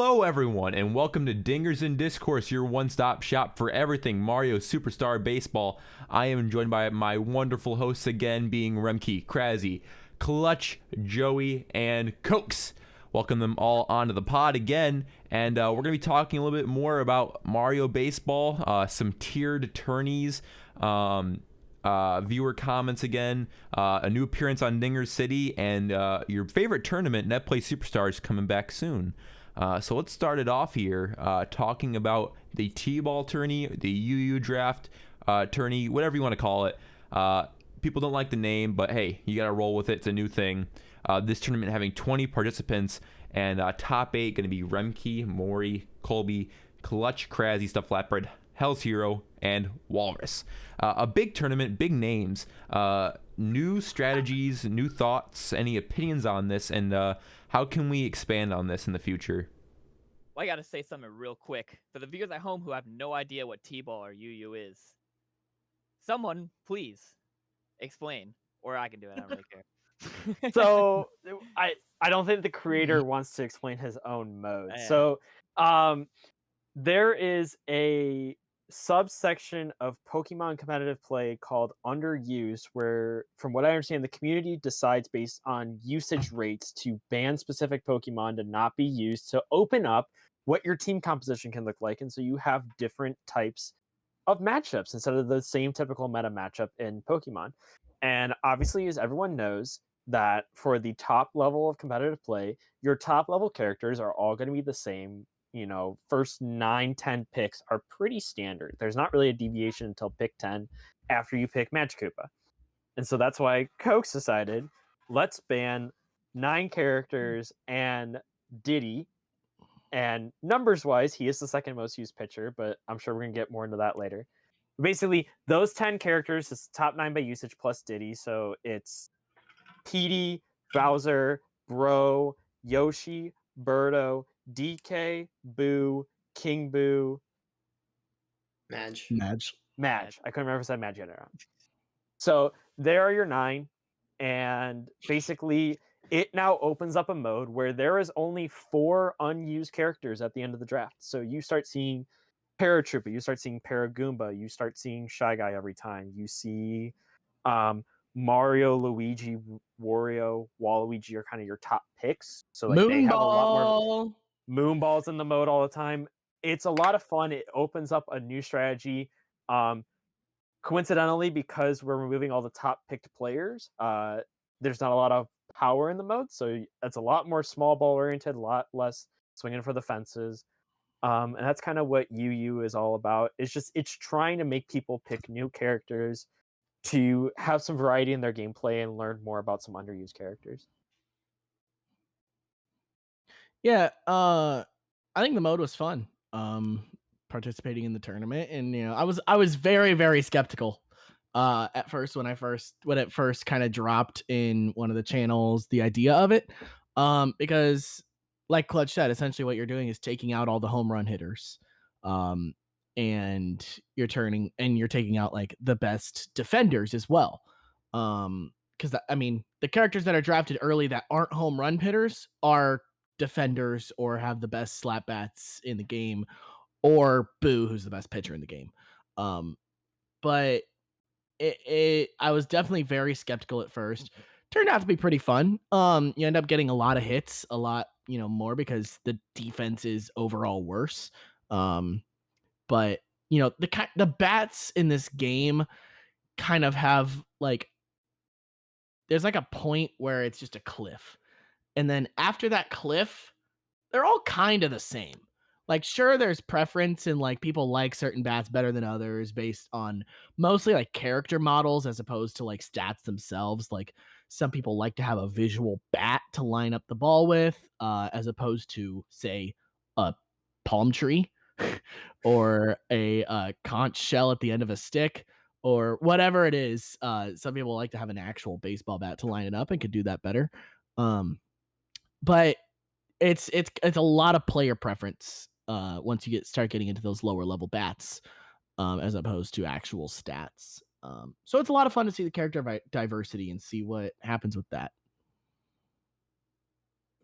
Hello, everyone, and welcome to Dingers in Discourse, your one-stop shop for everything Mario Superstar Baseball. I am joined by my wonderful hosts again, being Remke, Krasy, Clutch, Joey, and Cokes. Welcome them all onto the pod again, and we're going to be talking a little bit more about Mario Baseball, some tiered tourneys, viewer comments again, a new appearance on Dinger City, and your favorite tournament, Netplay Superstars, coming back soon. So let's start it off here, talking about the Teeball tourney, the UU draft tourney, whatever you want to call it. People don't like the name, but hey, you got to roll with it. It's a new thing. This tournament having 20 participants, and top 8 going to be Remke, Mori, Colby, Clutch, Krasy, Stuff Flatbread, Hell's Hero, and Walrus. A big tournament, big names, new strategies, new thoughts, any opinions on this, and how can we expand on this in the future? Well, I gotta say something real quick. For the viewers at home who have no idea what Teeball or UU is, someone, please, explain. Or I can do it, I don't really care. So, I don't think the creator wants to explain his own mode. Yeah. So, there is a subsection of Pokemon competitive play called underused, where, from what I understand, the community decides based on usage rates to ban specific Pokemon to not be used to open up what your team composition can look like. And so you have different types of matchups instead of the same typical meta matchup in Pokemon. And obviously, as everyone knows, that for the top level of competitive play, your top level characters are all going to be the same. You know, first 9-10 picks are pretty standard. There's not really a deviation until pick 10 after you pick Magikoopa. And so that's why Cokes decided, let's ban 9 characters and Diddy. And numbers wise, he is the second most used pitcher, but I'm sure we're going to get more into that later. Basically, those 10 characters is top 9 by usage plus Diddy. So it's Petey, Bowser, Bro, Yoshi, Birdo, DK, Boo, King Boo, Madge. I couldn't remember if I said Madge yet or not. So there are your 9, and basically it now opens up a mode where there is only 4 unused characters at the end of the draft. So you start seeing Paratrooper, you start seeing Paragoomba, you start seeing Shy Guy every time. You see Mario, Luigi, Wario, Waluigi are kind of your top picks. So like they have a lot more Moonball's in the mode all the time. It's a lot of fun. It opens up a new strategy. Coincidentally, because we're removing all the top picked players, there's not a lot of power in the mode. So it's a lot more small ball oriented, a lot less swinging for the fences. And that's kind of what UU is all about. It's trying to make people pick new characters to have some variety in their gameplay and learn more about some underused characters. Yeah, I think the mode was fun. Participating in the tournament, and I was very, very skeptical at first when it first kind of dropped in one of the channels, the idea of it, because like Clutch said, essentially what you're doing is taking out all the home run hitters, and you're taking out like the best defenders as well, because I mean the characters that are drafted early that aren't home run hitters are defenders or have the best slap bats in the game, or Boo, who's the best pitcher in the game. But I was definitely very skeptical at first. Turned out to be pretty fun. You end up getting a lot of hits, a lot, more because the defense is overall worse. But the bats in this game kind of have like, there's like a point where it's just a cliff. And then after that cliff, they're all kind of the same. Like, sure, there's preference and like people like certain bats better than others based on mostly like character models as opposed to like stats themselves. Like some people like to have a visual bat to line up the ball with, as opposed to say a palm tree or a conch shell at the end of a stick or whatever it is. Some people like to have an actual baseball bat to line it up and could do that better. But it's a lot of player preference once you start getting into those lower level bats, as opposed to actual stats. So it's a lot of fun to see the character diversity and see what happens with that.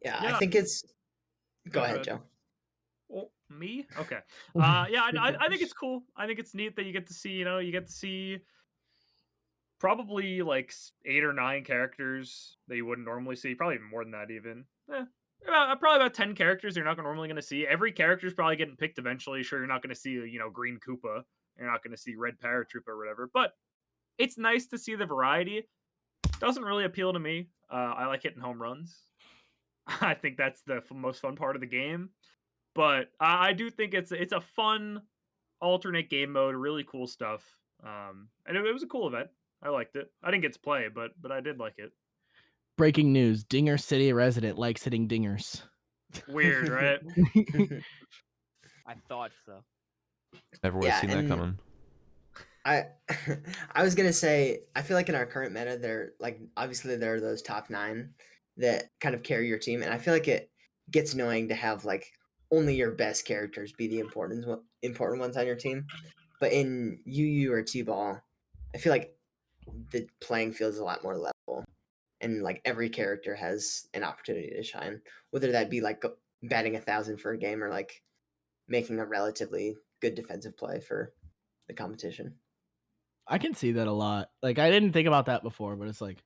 Yeah, I think it's. Go ahead, Joe. Me? Okay. Yeah, I think it's cool. I think it's neat that you get to see probably like 8 or 9 characters that you wouldn't normally see. Probably even more than that, even. Probably about 10 characters you're not normally going to see. Every character is probably getting picked eventually. Sure, you're not going to see Green Koopa. You're not going to see Red Paratrooper or whatever. But it's nice to see the variety. Doesn't really appeal to me. I like hitting home runs. I think that's the most fun part of the game. But I do think it's a fun alternate game mode, really cool stuff. And it was a cool event. I liked it. I didn't get to play, but I did like it. Breaking news: Dinger City resident likes hitting dingers. Weird, right? I thought so. Never would have seen that coming. I was gonna say, I feel like in our current meta, obviously there are those top 9 that kind of carry your team, and I feel like it gets annoying to have like only your best characters be the important ones on your team. But in UU or Teeball, I feel like the playing field is a lot more level, and like every character has an opportunity to shine, whether that be like batting 1,000 for a game or like making a relatively good defensive play for the competition. I can see that a lot. Like, I didn't think about that before, but it's like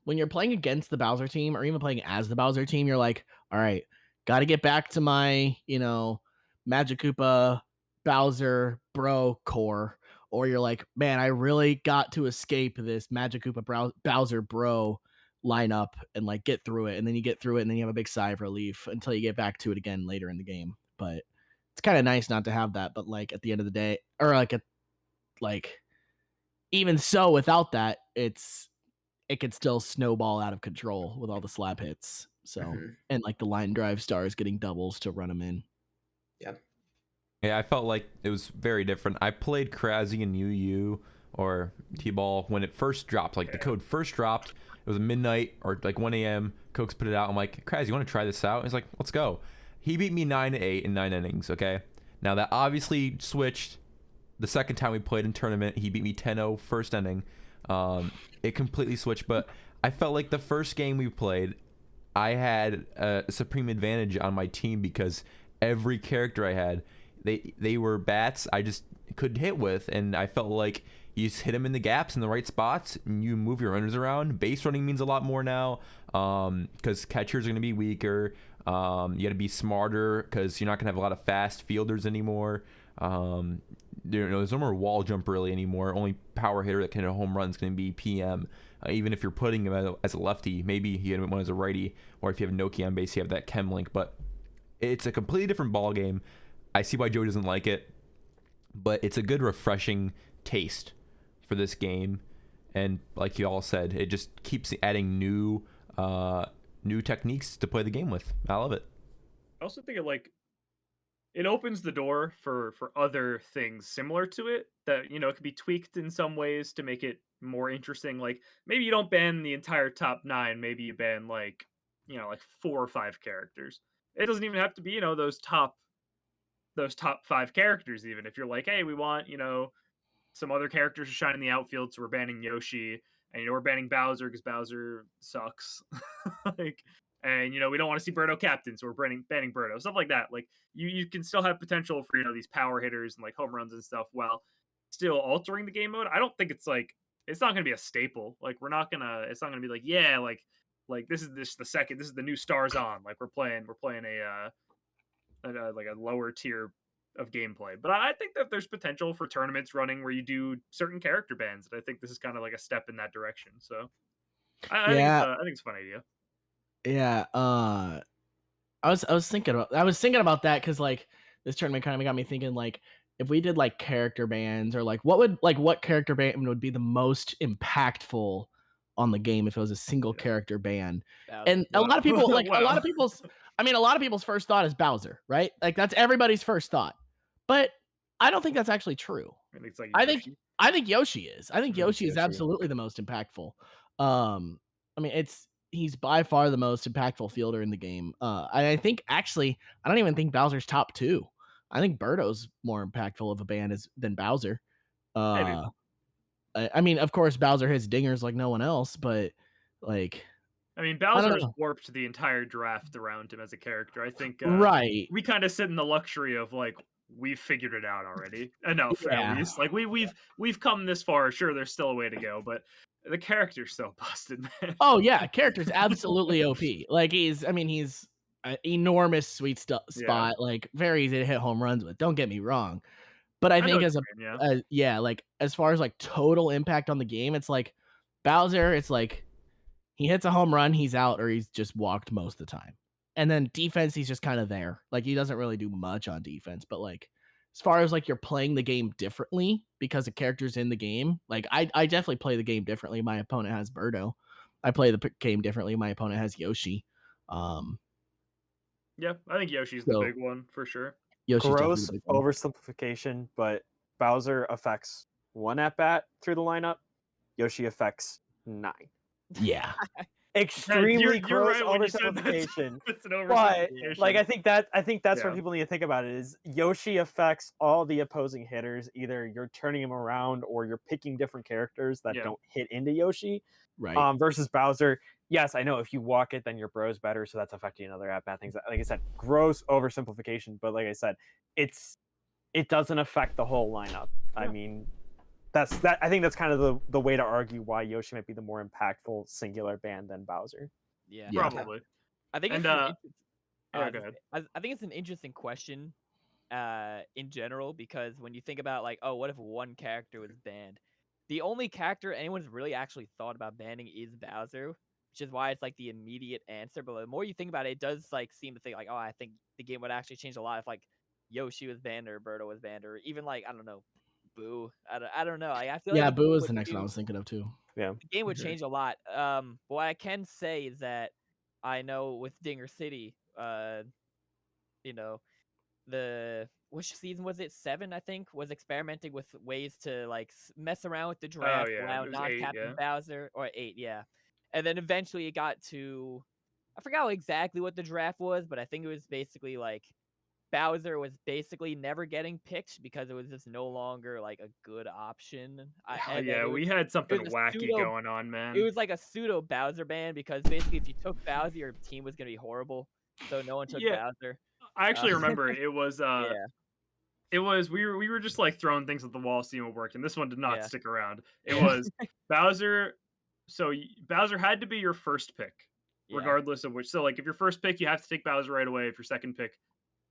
when you're playing against the Bowser team or even playing as the Bowser team, you're like, all right, got to get back to my, Magic Koopa Bowser bro core. Or you're like, man, I really got to escape this Magic Koopa Bowser bro lineup and like get through it. And then you get through it and then you have a big sigh of relief until you get back to it again later in the game. But it's kind of nice not to have that. But like at the end of the day, or even so, without that, it could still snowball out of control with all the slap hits. So and like the line drive stars getting doubles to run them in. Yeah, I felt like it was very different. I played Kraszy and UU or Teeball when it first dropped. Like the code first dropped, it was midnight or like 1 a.m. Cokes put it out. I'm like, Kraszy, you want to try this out? He's like, let's go. He beat me 9-8 in 9 innings. Okay, now that obviously switched. The second time we played in tournament, he beat me 10-0 first inning. It completely switched, but I felt like the first game we played, I had a supreme advantage on my team because every character I had, they were bats I just could hit with, and I felt like you just hit them in the gaps in the right spots, and you move your runners around. Base running means a lot more now because catchers are going to be weaker. You got to be smarter because you're not going to have a lot of fast fielders anymore. There's no more wall jump really anymore. Only power hitter that can hit a home run is going to be PM. Even if you're putting him as a lefty, maybe you hit him one as a righty, or if you have Noki on base, you have that chem link. But it's a completely different ball game. I see why Joe doesn't like it, but it's a good, refreshing taste for this game. And like you all said, it just keeps adding new techniques to play the game with. I love it. I also think it opens the door for other things similar to it that it could be tweaked in some ways to make it more interesting. Like maybe you don't ban the entire top 9, maybe you ban like 4 or 5 characters. It doesn't even have to be those top 5 characters. Even if you're like, hey, we want some other characters to shine in the outfield, so we're banning Yoshi, and we're banning Bowser because Bowser sucks. And we don't want to see Birdo captain, so we're banning Birdo. Stuff like that. Like you can still have potential for these power hitters and like home runs and stuff while still altering the game mode. I don't think it's not gonna be a staple. Like it's not gonna be like, yeah, like this is the new stars on. Like we're playing a lower tier of gameplay. But I think that there's potential for tournaments running where you do certain character bans, and I think this is kind of like a step in that direction. So I think it's a fun idea. Yeah, I was thinking about that because like this tournament kind of got me thinking like if we did like character bans or like what character ban would be the most impactful on the game if it was a single character ban. And a lot of people a lot of people's first thought is Bowser, right? Like that's everybody's first thought. But I don't think that's actually true. I think Yoshi is. I think Yoshi is absolutely the most impactful. He's by far the most impactful fielder in the game. I think actually, I don't even think Bowser's top 2. I think Birdo's more impactful of a ban than Bowser. I mean, of course, Bowser hits dingers like no one else, but like, I mean, I don't Bowser has know. warped the entire draft around him as a character. I think Right. we kind of sit in the luxury of like we've figured it out already enough at Yeah. least. Like we've come this far. Sure, there's still a way to go, but the character's so busted, man. Oh yeah, character's absolutely OP. Like he's an enormous sweet spot, like very easy to hit home runs with. Don't get me wrong, but I know think what as you mean, yeah. like as far as like total impact on the game, it's like Bowser. It's like he hits a home run, he's out, or he's just walked most of the time. And then defense, he's just kind of there. Like he doesn't really do much on defense, but like as far as like you're playing the game differently because the character's in the game, like I definitely play the game differently. My opponent has Birdo. I play the game differently. My opponent has Yoshi. Yeah, I think Yoshi's the So- big one for sure. Yoshi's Gross definitely the big one. oversimplification, but Bowser affects 1 at bat through the lineup. Yoshi affects 9. Yeah. Extremely you're gross right when you said that's- oversimplification. It's an But oversimplification. like I think that's Yeah. what people need to think about it is Yoshi affects all the opposing hitters. Either you're turning him around or you're picking different characters that Yeah. don't hit into Yoshi. Right. Versus Bowser. Yes, I know if you walk it, then your bro's better, so that's affecting other at bat things. Like I said, gross oversimplification, but like I said, it doesn't affect the whole lineup. I mean, I think that's kind of the way to argue why Yoshi might be the more impactful singular ban than Bowser. Yeah. Yeah. Probably. I think And, it's yeah, go ahead. I think it's an interesting question in general, because when you think about like, oh, what if one character was banned? The only character anyone's really actually thought about banning is Bowser, which is why it's like the immediate answer. But the more you think about it, it does like seem to think like, oh, I think the game would actually change a lot if like Yoshi was banned or Birdo was banned, or even like, I don't know, Boo. I don't know. I feel Yeah, like Boo is the next one I was thinking of too. Yeah. the game would Okay. change a lot. What I can say is that I know with Dinger City, you know, which season was it? 7, I think, was experimenting with ways to like mess around with the draft, yeah, allow it was 8, non-captain yeah. Bowser, or 8, yeah. And then eventually it got to, I forgot exactly what the draft was, but I think it was basically like Bowser was basically never getting picked because it was just no longer like a good option. And then Yeah, it we was- had something was a wacky pseudo- going on, man. It was like a pseudo Bowser ban because basically if you took Bowser, your team was gonna be horrible. So no one took Yeah. Bowser. I actually remember it was Yeah. it was we were just like throwing things at the wall, seeing what worked, and this one did not Yeah. stick around. It was Bowser. So Bowser had to be your first pick, Yeah. regardless of which. So like if your first pick, you have to take Bowser right away. If your second pick,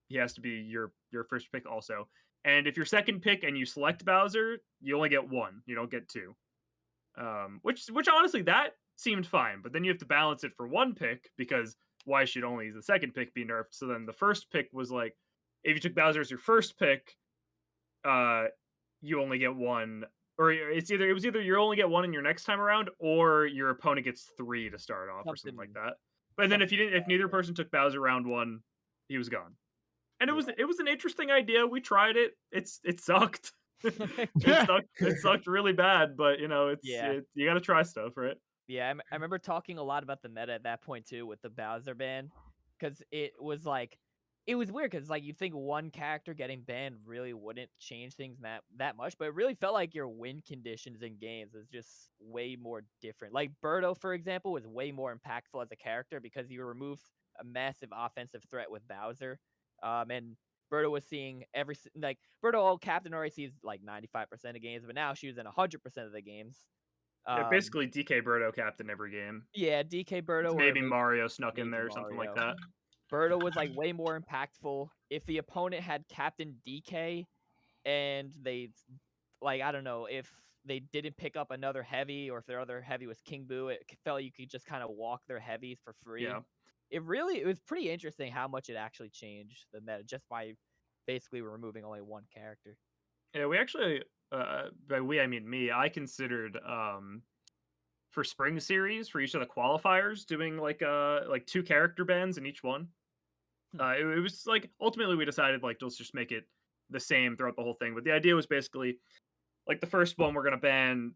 he has to be your first pick also. And if your second pick and you select Bowser, you only get 1. You don't get 2. Which honestly that seemed fine, but then you have to balance it for 1 pick because why should only the second pick be nerfed? So then the first pick was like, if you took Bowser as your first pick, you only get 1, or it was either you only get 1 in your next time around, or your opponent gets 3 to start off, or something like that. But then if neither person took Bowser round 1, he was gone. And it was an interesting idea. We tried it. It sucked. It sucked really bad. But you got to try stuff, right? Yeah, I remember talking a lot about the meta at that point too with the Bowser ban, because it was weird because like you think one character getting banned really wouldn't change things that much, but it really felt like your win conditions in games is just way more different. Like Birdo, for example, was way more impactful as a character because you removed a massive offensive threat with Bowser, and Birdo was seeing Birdo all captain already sees like 95% of games, but now she was in 100% of the games. Yeah, basically DK Birdo captain every game. Yeah, DK Birdo. Or Maybe Mario snuck in maybe there or something like Mario. that. Birdo was like way more impactful. If the opponent had Captain DK and they I don't know, if they didn't pick up another heavy, or if their other heavy was King Boo, it felt like you could just kind of walk their heavies for free. Yeah. It was pretty interesting how much it actually changed the meta just by basically removing only one character. Yeah, we actually by we I mean me, I considered for spring series for each of the qualifiers doing like 2 character bans in each one. It was like ultimately we decided like let's just make it the same throughout the whole thing, but the idea was basically like the first one we're gonna ban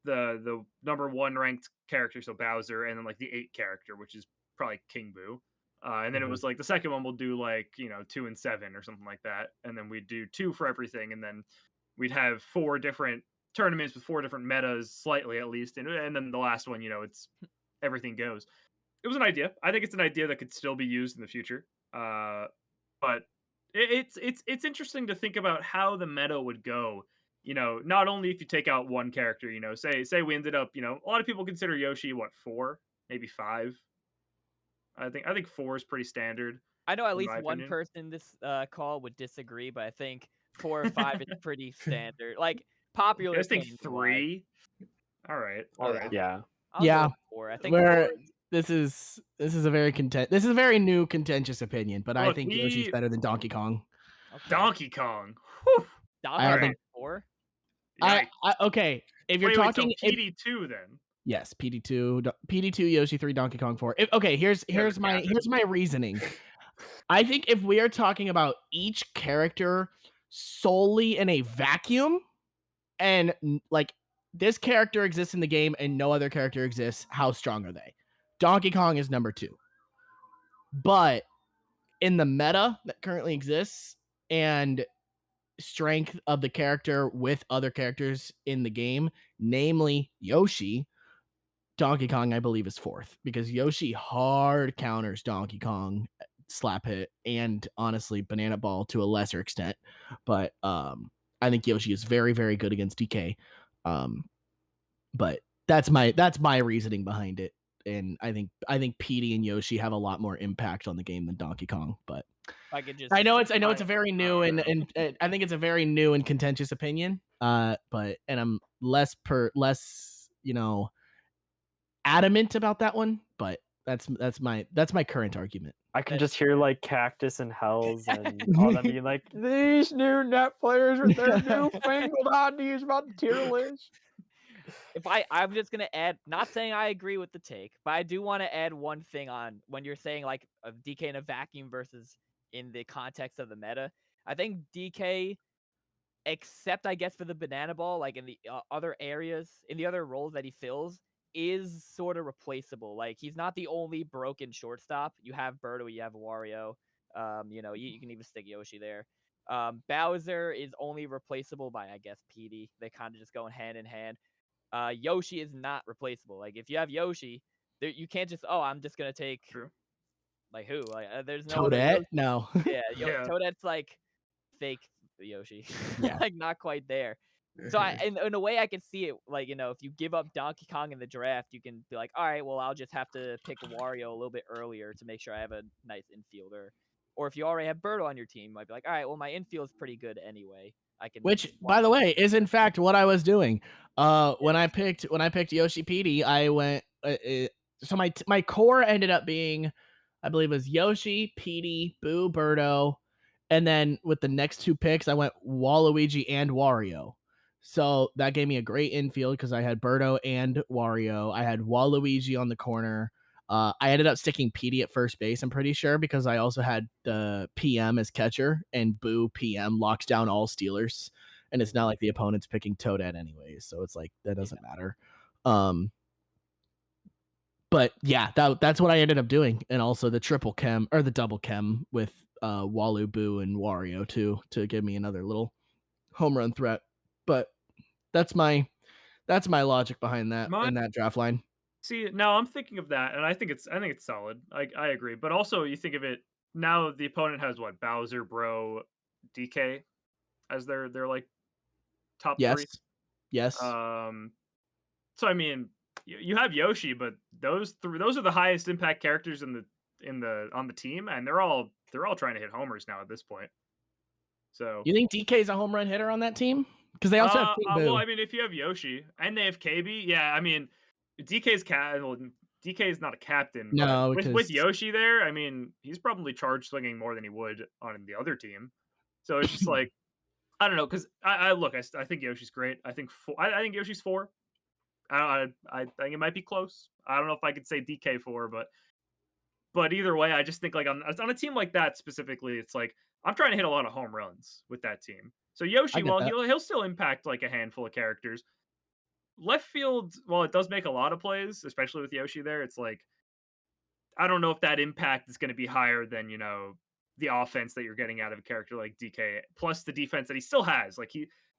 the number 1 ranked character, so Bowser, and then like the 8 character, which is probably King Boo. And then it was like the second one we'll do like 2 and 7 or something like that, and then we'd do 2 for everything, and then we'd have 4 different tournaments with 4 different metas, slightly at least, and then the last one, it's everything goes. it was an idea. I think it's an idea that could still be used in the future. But it's interesting to think about how the meta would go. Not only if you take out one character. Say we ended up. A lot of people consider Yoshi 4, maybe 5. I think 4 is pretty standard. I know at in least my one opinion. person this call would disagree, but I think 4 or 5 is pretty standard. Like popular You guys think opinion. 3? All right. Oh, All yeah. right. Yeah. I'll Yeah, go with 4. I think Where 4 this is a very new contentious opinion, but I Look, think Yoshi's better than Donkey Kong. okay. Donkey Kong. Whew. Donkey I Kong think- 4. Yikes. Okay, if you're Wait, talking so PD2 then. yes, PD2 Yoshi 3 Donkey Kong 4. Here's my reasoning. I think if we are talking about each character solely in a vacuum and like this character exists in the game and no other character exists, how strong are they? Donkey Kong is number 2. But in the meta that currently exists and strength of the character with other characters in the game, namely Yoshi, Donkey Kong, I believe, is 4th because Yoshi hard counters Donkey Kong slap hit and honestly Banana Ball to a lesser extent. But I think Yoshi is very, very good against DK. But that's my reasoning behind it. And I think PD and Yoshi have a lot more impact on the game than Donkey Kong. But I could just I know it's a very new I and don't I think it's a very new and contentious opinion. But I'm less adamant about that one. But that's my current argument. I can just hear like Cactus and Hells and all them being like, these new net players with their newfangled ideas about the tier list. I'm just gonna add, not saying I agree with the take, but I do want to add one thing on when you're saying like a DK in a vacuum versus in the context of the meta. I think DK, except I guess for the banana ball, like in the other areas, in the other roles that he fills, is sort of replaceable. Like he's not the only broken shortstop. You have Birdo, you have Wario. You can even stick Yoshi there. Bowser is only replaceable by I guess PD. They kind of just go hand in hand. Yoshi is not replaceable. Like if you have Yoshi, you can't just I'm just gonna take True. like who? Like there's no other Toadette? Yoshi. No. Yeah, Yeah. Toadette's like fake Yoshi. Yeah. Like not quite there. So in a way I can see it like, if you give up Donkey Kong in the draft, you can be like, all right, well I'll just have to pick Wario a little bit earlier to make sure I have a nice infielder. Or if you already have Birdo on your team, you might be like, all right, well my infield's pretty good anyway. I can Which, just by the swap way, it. is in fact what I was doing. When I picked Yoshi PD, I went. So my core ended up being, I believe, it was Yoshi, PD, Boo, Birdo, and then with the next 2 picks, I went Waluigi and Wario. So that gave me a great infield because I had Birdo and Wario. I had Waluigi on the corner. I ended up sticking PD at first base, I'm pretty sure, because I also had the PM as catcher, and Boo PM locks down all Steelers. And it's not like the opponent's picking Toadette anyways, so it's like that doesn't matter. But yeah, that's what I ended up doing, and also the triple chem or the double chem with Walu, Boo, and Wario too to give me another little home run threat. But that's my logic behind that in that draft line. See, now I'm thinking of that, and I think it's solid. I agree, but also you think of it now. The opponent has what? Bowser, Bro, DK as their like top 3. Yes. So I mean, you have Yoshi, but those are the highest impact characters on the team, and they're all trying to hit homers now at this point. So You think DK's a home run hitter on that team? Because they also have King Boo. well, I mean, if you have Yoshi and they have KB, yeah, I mean, DK's not a captain. No, but with because Yoshi there, I mean, he's probably charge swinging more than he would on the other team. So it's just like, I don't know, because I think Yoshi's great. I think Yoshi's 4. I think it might be close. I don't know if I could say DK 4, but either way, I just think like on a team like that specifically, it's like I'm trying to hit a lot of home runs with that team. So Yoshi, while he'll still impact like a handful of characters, left field, while it does make a lot of plays, especially with Yoshi there, it's like I don't know if that impact is going to be higher than the offense that you're getting out of a character like DK, plus the defense that he still has. Like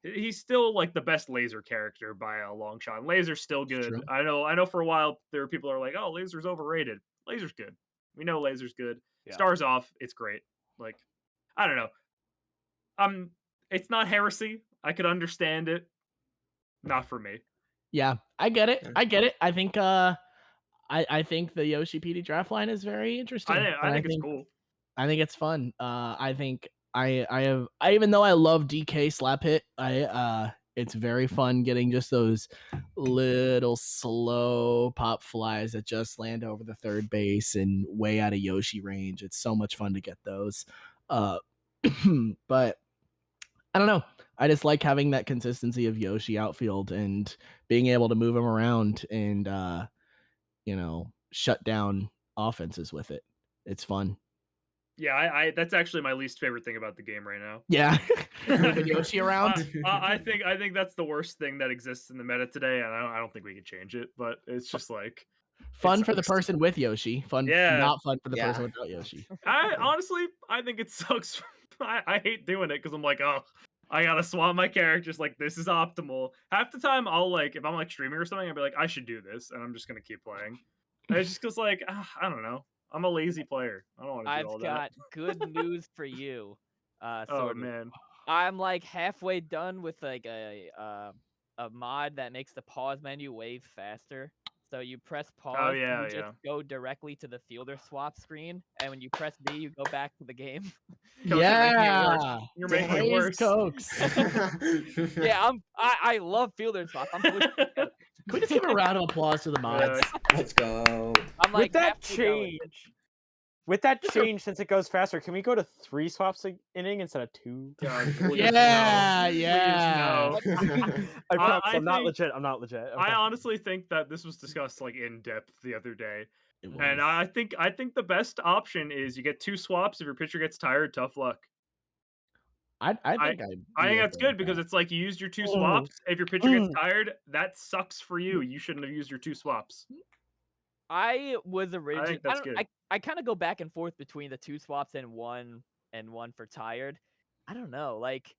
he's still like the best laser character by a long shot. And Laser's still good. true. I know for a while there were people who are like, oh, Laser's overrated. Laser's good. We know Laser's good. Yeah. Stars off, it's great. Like, I don't know. It's not heresy. I could understand it. Not for me. Yeah, I get it. Yeah. I get it. I think I think the Yoshi PD draft line is very interesting. I and think it's cool. I think it's fun. I think I even though I love DK slap hit, it's very fun getting just those little slow pop flies that just land over the third base and way out of Yoshi range. It's so much fun to get those. But I don't know. I just like having that consistency of Yoshi outfield and being able to move him around and shut down offenses with it. It's fun. Yeah, I that's actually my least favorite thing about the game right now. Yeah. Moving Yoshi around. I think that's the worst thing that exists in the meta today, and I don't think we can change it. But it's just like Fun for the sucks. person with Yoshi. Fun, Yeah. not fun for the Yeah. person without Yoshi. I honestly think it sucks. I hate doing it because I'm like, oh, I gotta swap my characters. Like, this is optimal. Half the time, I'll like, if I'm like streaming or something, I'll be like, I should do this, and I'm just gonna keep playing. And it's just because like, I don't know. I'm a lazy player. I don't want to do all I've that. got good news for you. Oh Sort of. man. I'm like halfway done with like a mod that makes the pause menu way faster. So you press pause, yeah, and you yeah. just go directly to the fielder swap screen, and when you press B, you go back to the game. Coach, Yeah. You're making it Praise worse. Cokes. Yeah, I love fielder swap. I'm pushing it. Can we just give a round of applause to the mods? Let's go. I'm like With that halfway going. change, since it goes faster, can we go to 3 swaps an inning instead of 2? God, please, Yeah, no. Please, yeah. no. I promise, I I'm not think- legit. I'm not legit. I Okay. honestly think that this was discussed like in depth the other day, It and was. I think the best option is you get 2 swaps. If your pitcher gets tired, tough luck. I think I think that's good because it's like you used your 2 swaps. If your pitcher gets tired, that sucks for you. You shouldn't have used your 2 swaps. I was originally. that's good. I kind of go back and forth between the 2 swaps and one for tired. I don't know. Like,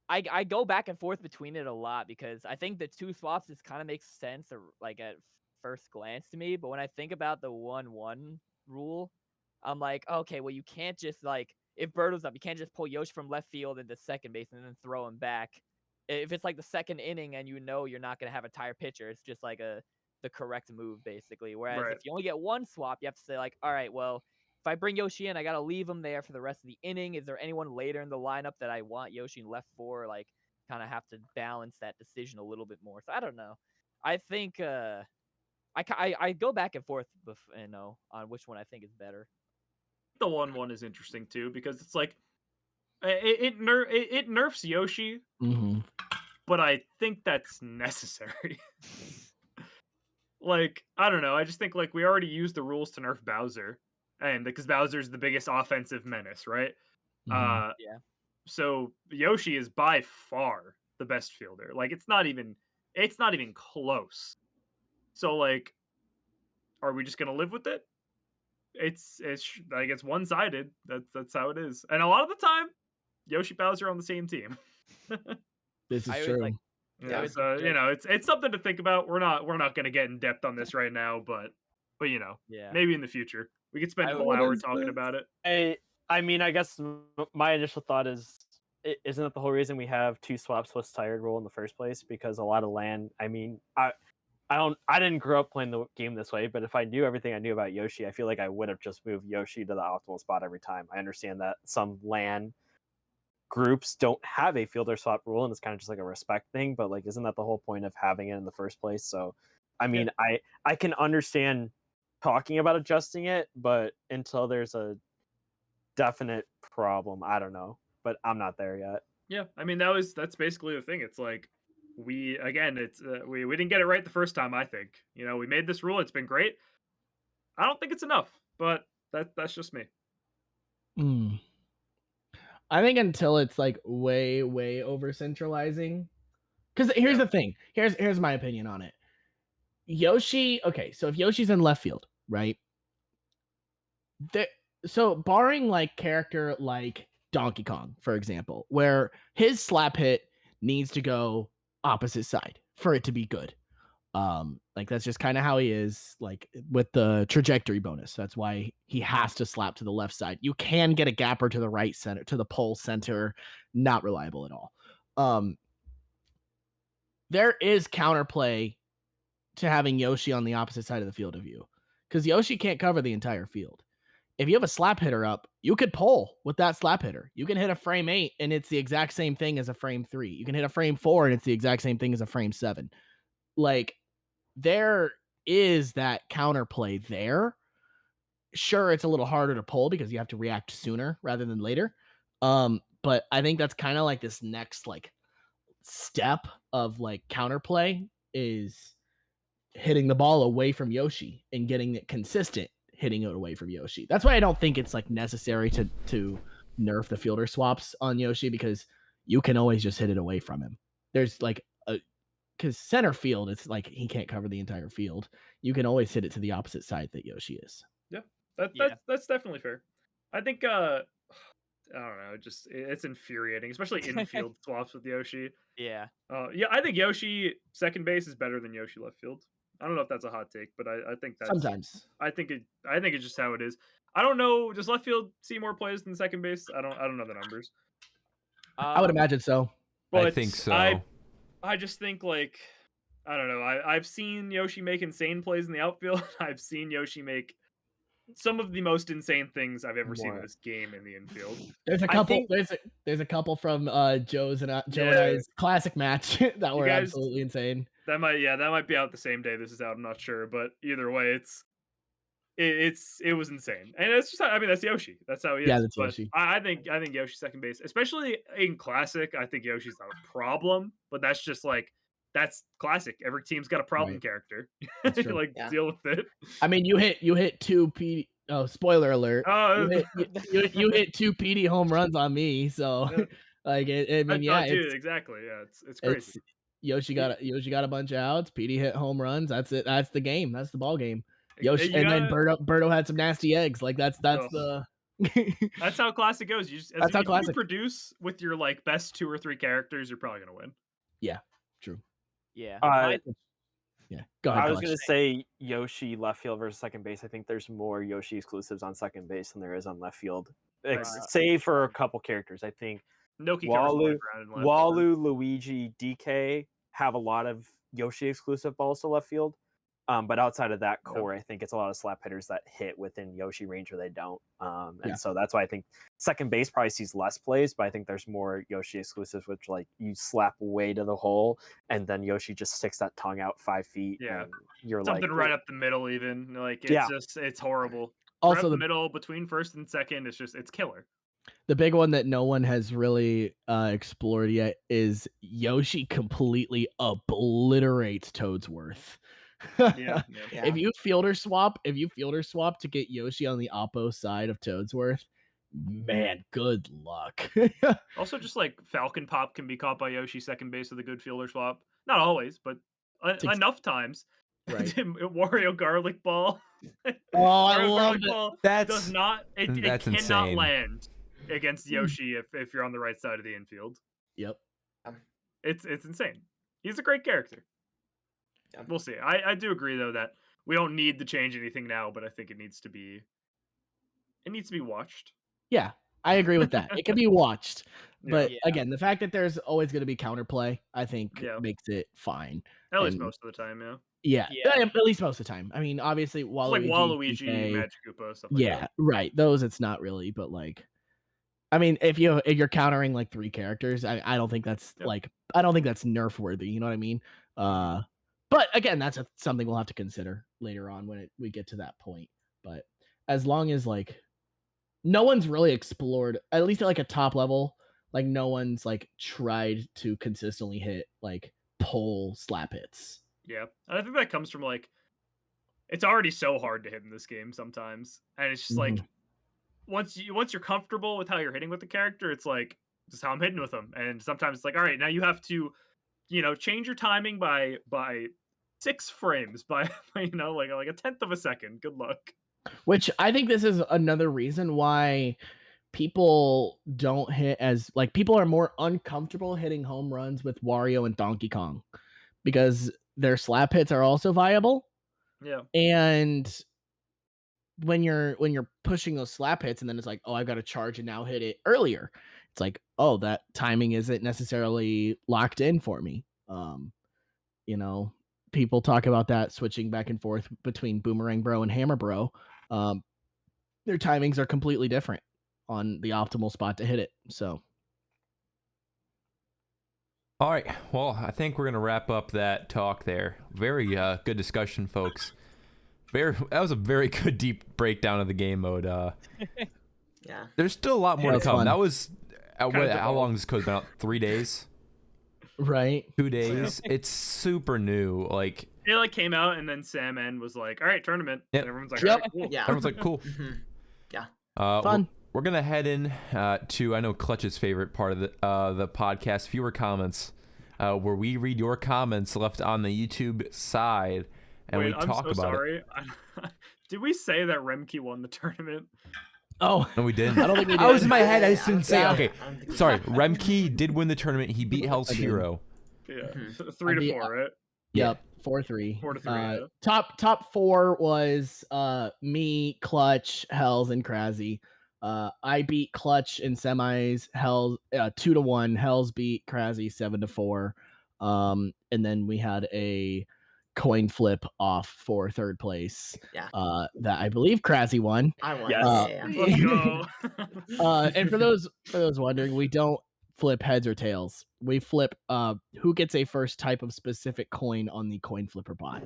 I go back and forth between it a lot because I think the 2 swaps just kind of makes sense, or like at first glance to me. But when I think about the 1-1 rule, I'm like, okay, well, you can't just like, if Birdo's up, you can't just pull Yoshi from left field into second base and then throw him back. If it's like the second inning and you know you're not gonna have a tired pitcher, it's just like the correct move basically. Whereas Right. if you only get 1 swap, you have to say like, all right, well, if I bring Yoshi in, I gotta leave him there for the rest of the inning. Is there anyone later in the lineup that I want Yoshi left for? Like, kind of have to balance that decision a little bit more. So I don't know. I think I go back and forth, on which one I think is better. The 1-1 is interesting too because it's like it nerfs Yoshi, Mm-hmm. but I think that's necessary. Like, I don't know. I just think like we already used the rules to nerf Bowser, and because Bowser's the biggest offensive menace, right? Mhm. Yeah. So Yoshi is by far the best fielder. Like, it's not even close. So like, are we just gonna live with it? It's like it's one sided. That's how it is. And a lot of the time, Yoshi Bowser on the same team. This is I was true. like, Yeah, was so just- it's something to think about. We're not gonna get in depth on this right now, but yeah. maybe in the future we could spend I a whole would- hour talking about it. I mean, I guess my initial thought is, isn't that the whole reason we have 2 swaps plus tired rule in the first place? Because a lot of land. I mean, I didn't grow up playing the game this way, but if I knew everything I knew about Yoshi, I feel like I would have just moved Yoshi to the optimal spot every time. I understand that some LAN groups don't have a fielder swap rule, and it's kind of just like a respect thing, but like, isn't that the whole point of having it in the first place? So, I mean, I can understand talking about adjusting it, but until there's a definite problem, I don't know. But I'm not there yet. Yeah, I mean that's basically the thing. It's like we didn't get it right the first time. I think we made this rule. It's been great. I don't think it's enough, but that's just me. Mm. I think until it's like way over centralizing, because here's the thing. Here's my opinion on it. Yoshi. Okay, so if Yoshi's in left field, right? So barring like character like Donkey Kong, for example, where his slap hit needs to go opposite side for it to be good. Like that's just kind of how he is, like with the trajectory bonus. That's why he has to slap to the left side. You can get a gapper to the right center, to the pole center, not reliable at all. There is counterplay to having Yoshi on the opposite side of the field of you, because Yoshi can't cover the entire field. If you have a slap hitter up, you could pull with that slap hitter. You can hit a frame 8 and it's the exact same thing as a frame 3. You can hit a frame 4 and it's the exact same thing as a frame 7. Like, there is that counterplay there. Sure, it's a little harder to pull because you have to react sooner rather than later. But I think that's kind of like this next like step of like counterplay is hitting the ball away from Yoshi and getting it consistent, hitting it away from Yoshi. That's why I don't think it's like necessary to nerf the fielder swaps on Yoshi, because you can always just hit it away from him. There's like because center field, it's like he can't cover the entire field. You can always hit it to the opposite side that Yoshi is. Yeah, that's definitely fair. I think I don't know, just it's infuriating, especially infield swaps with Yoshi. Yeah. Yeah, I think Yoshi second base is better than Yoshi left field. I don't know if that's a hot take, but I think that's Sometimes. I think it's just how it is. I don't know. Does left field see more plays than second base? I don't know the numbers. I would imagine so. But I think so. I just think like I don't know. I've seen Yoshi make insane plays in the outfield. I've seen Yoshi make some of the most insane things I've ever seen in this game in the infield. There's a couple. There's a couple from Joe and I's classic match that were absolutely insane. That might be out the same day this is out. I'm not sure, but either way, it was insane, and it's just that's Yoshi. That's how he is. Yeah, that's but Yoshi. I think Yoshi second base, especially in classic. I think Yoshi's not a problem, but that's just like that's classic. Every team's got a problem character. Like deal with it. I mean, you hit 2 PD. Oh, spoiler alert! You hit 2 PD home runs on me. So, like, dude, exactly. Yeah, it's crazy. Yoshi got a bunch of outs. PD hit home runs. That's it. That's the game. That's the ball game. Yoshi, then Birdo had some nasty eggs. Like that's the. That's how classic goes. You just, if you produce with your like best 2 or 3 characters, you're probably gonna win. Yeah, true. Yeah. Yeah. Go ahead. I was gonna say Yoshi left field versus second base. I think there's more Yoshi exclusives on second base than there is on left field. Save for a couple characters. I think Walu, Luigi, DK have a lot of Yoshi exclusive balls to left field. But outside of that core, I think it's a lot of slap hitters that hit within Yoshi range or they don't. So that's why I think second base probably sees less plays, but I think there's more Yoshi exclusives, which like you slap way to the hole and then Yoshi just sticks that tongue out 5 feet. Yeah. And you're something like, right up the middle even. Like it's just it's horrible. Also right up the middle between first and second, it's killer. The big one that no one has really explored yet is Yoshi completely obliterates Toadsworth. If you fielder swap to get Yoshi on the oppo side of Toadsworth, man, good luck. Also, just like Falcon Pop can be caught by Yoshi second base with a good fielder swap. Not always, but enough times. Right. Wario Garlic Ball. I love it. It cannot insane. land against Yoshi if you're on the right side of the infield. Yep. It's insane. He's a great character. We'll see. I do agree though that we don't need to change anything now, but I think it needs to be watched. Yeah, I agree with that. It can be watched. But again, the fact that there's always going to be counterplay, I think makes it fine. At least most of the time, Yeah, at least most of the time. I mean, obviously Waluigi, like Waluigi, Magic Koopa, stuff like that. Right. Those it's not really, but like I mean, if you're countering like 3 characters, I don't think that's I don't think that's nerf worthy, you know what I mean? But again, that's something we'll have to consider later on when we get to that point. But as long as like no one's really explored, at least at like a top level, like no one's like tried to consistently hit like pull slap hits. Yeah, and I think that comes from like it's already so hard to hit in this game sometimes, and it's just like once you're comfortable with how you're hitting with the character, it's like this is how I'm hitting with them, and sometimes it's like all right, now you have to change your timing by 6 frames by like a tenth of a second. Good luck. Which I think this is another reason why people don't hit as like people are more uncomfortable hitting home runs with Wario and Donkey Kong because their slap hits are also viable. Yeah. And when you're pushing those slap hits and then it's like, oh, I've got to charge and now hit it earlier. It's like, oh, that timing isn't necessarily locked in for me. You know, people talk about that switching back and forth between Boomerang Bro and Hammer Bro. Their timings are completely different on the optimal spot to hit it. So, All right. Well, I think we're gonna wrap up that talk there. Very good discussion, folks. That was a very good deep breakdown of the game mode. Yeah. There's still a lot more Yeah, to it's come. fun. That was how devolved. long this code's been out? 3 days, right. 2 days. It's super new. Like It like came out and then Sam N was like, "All right, tournament." Yep. And everyone's like, Yep. "All right, cool." Yeah. everyone's like, cool. Mhm. Fun. We're gonna head in to I know Clutch's favorite part of the podcast, viewer comments, where we read your comments left on the YouTube side and Wait, we talk I'm so about sorry. Did we say that Remke won the tournament? Oh, it. No, we didn't. I don't think we I was did. in my head. I just didn't say. Yeah. Okay, I don't think we sorry. did. Remke did win the tournament. He beat Hell's I did. Hero. Yeah, Mhm. 3 I to mean, 4, right? Yep. 4-3. 4-3, yeah. Top 4 was me, Clutch, Hells, and Krasy. I beat Clutch in semis. Hells 2-1. Hells beat Krasy 7-4. And then we had a coin flip off for third place. Yeah. That I believe Krasy won. I won. Yes. Yeah. Let's go. And for those wondering, we don't flip heads or tails. We flip who gets a first type of specific coin on the coin flipper bot.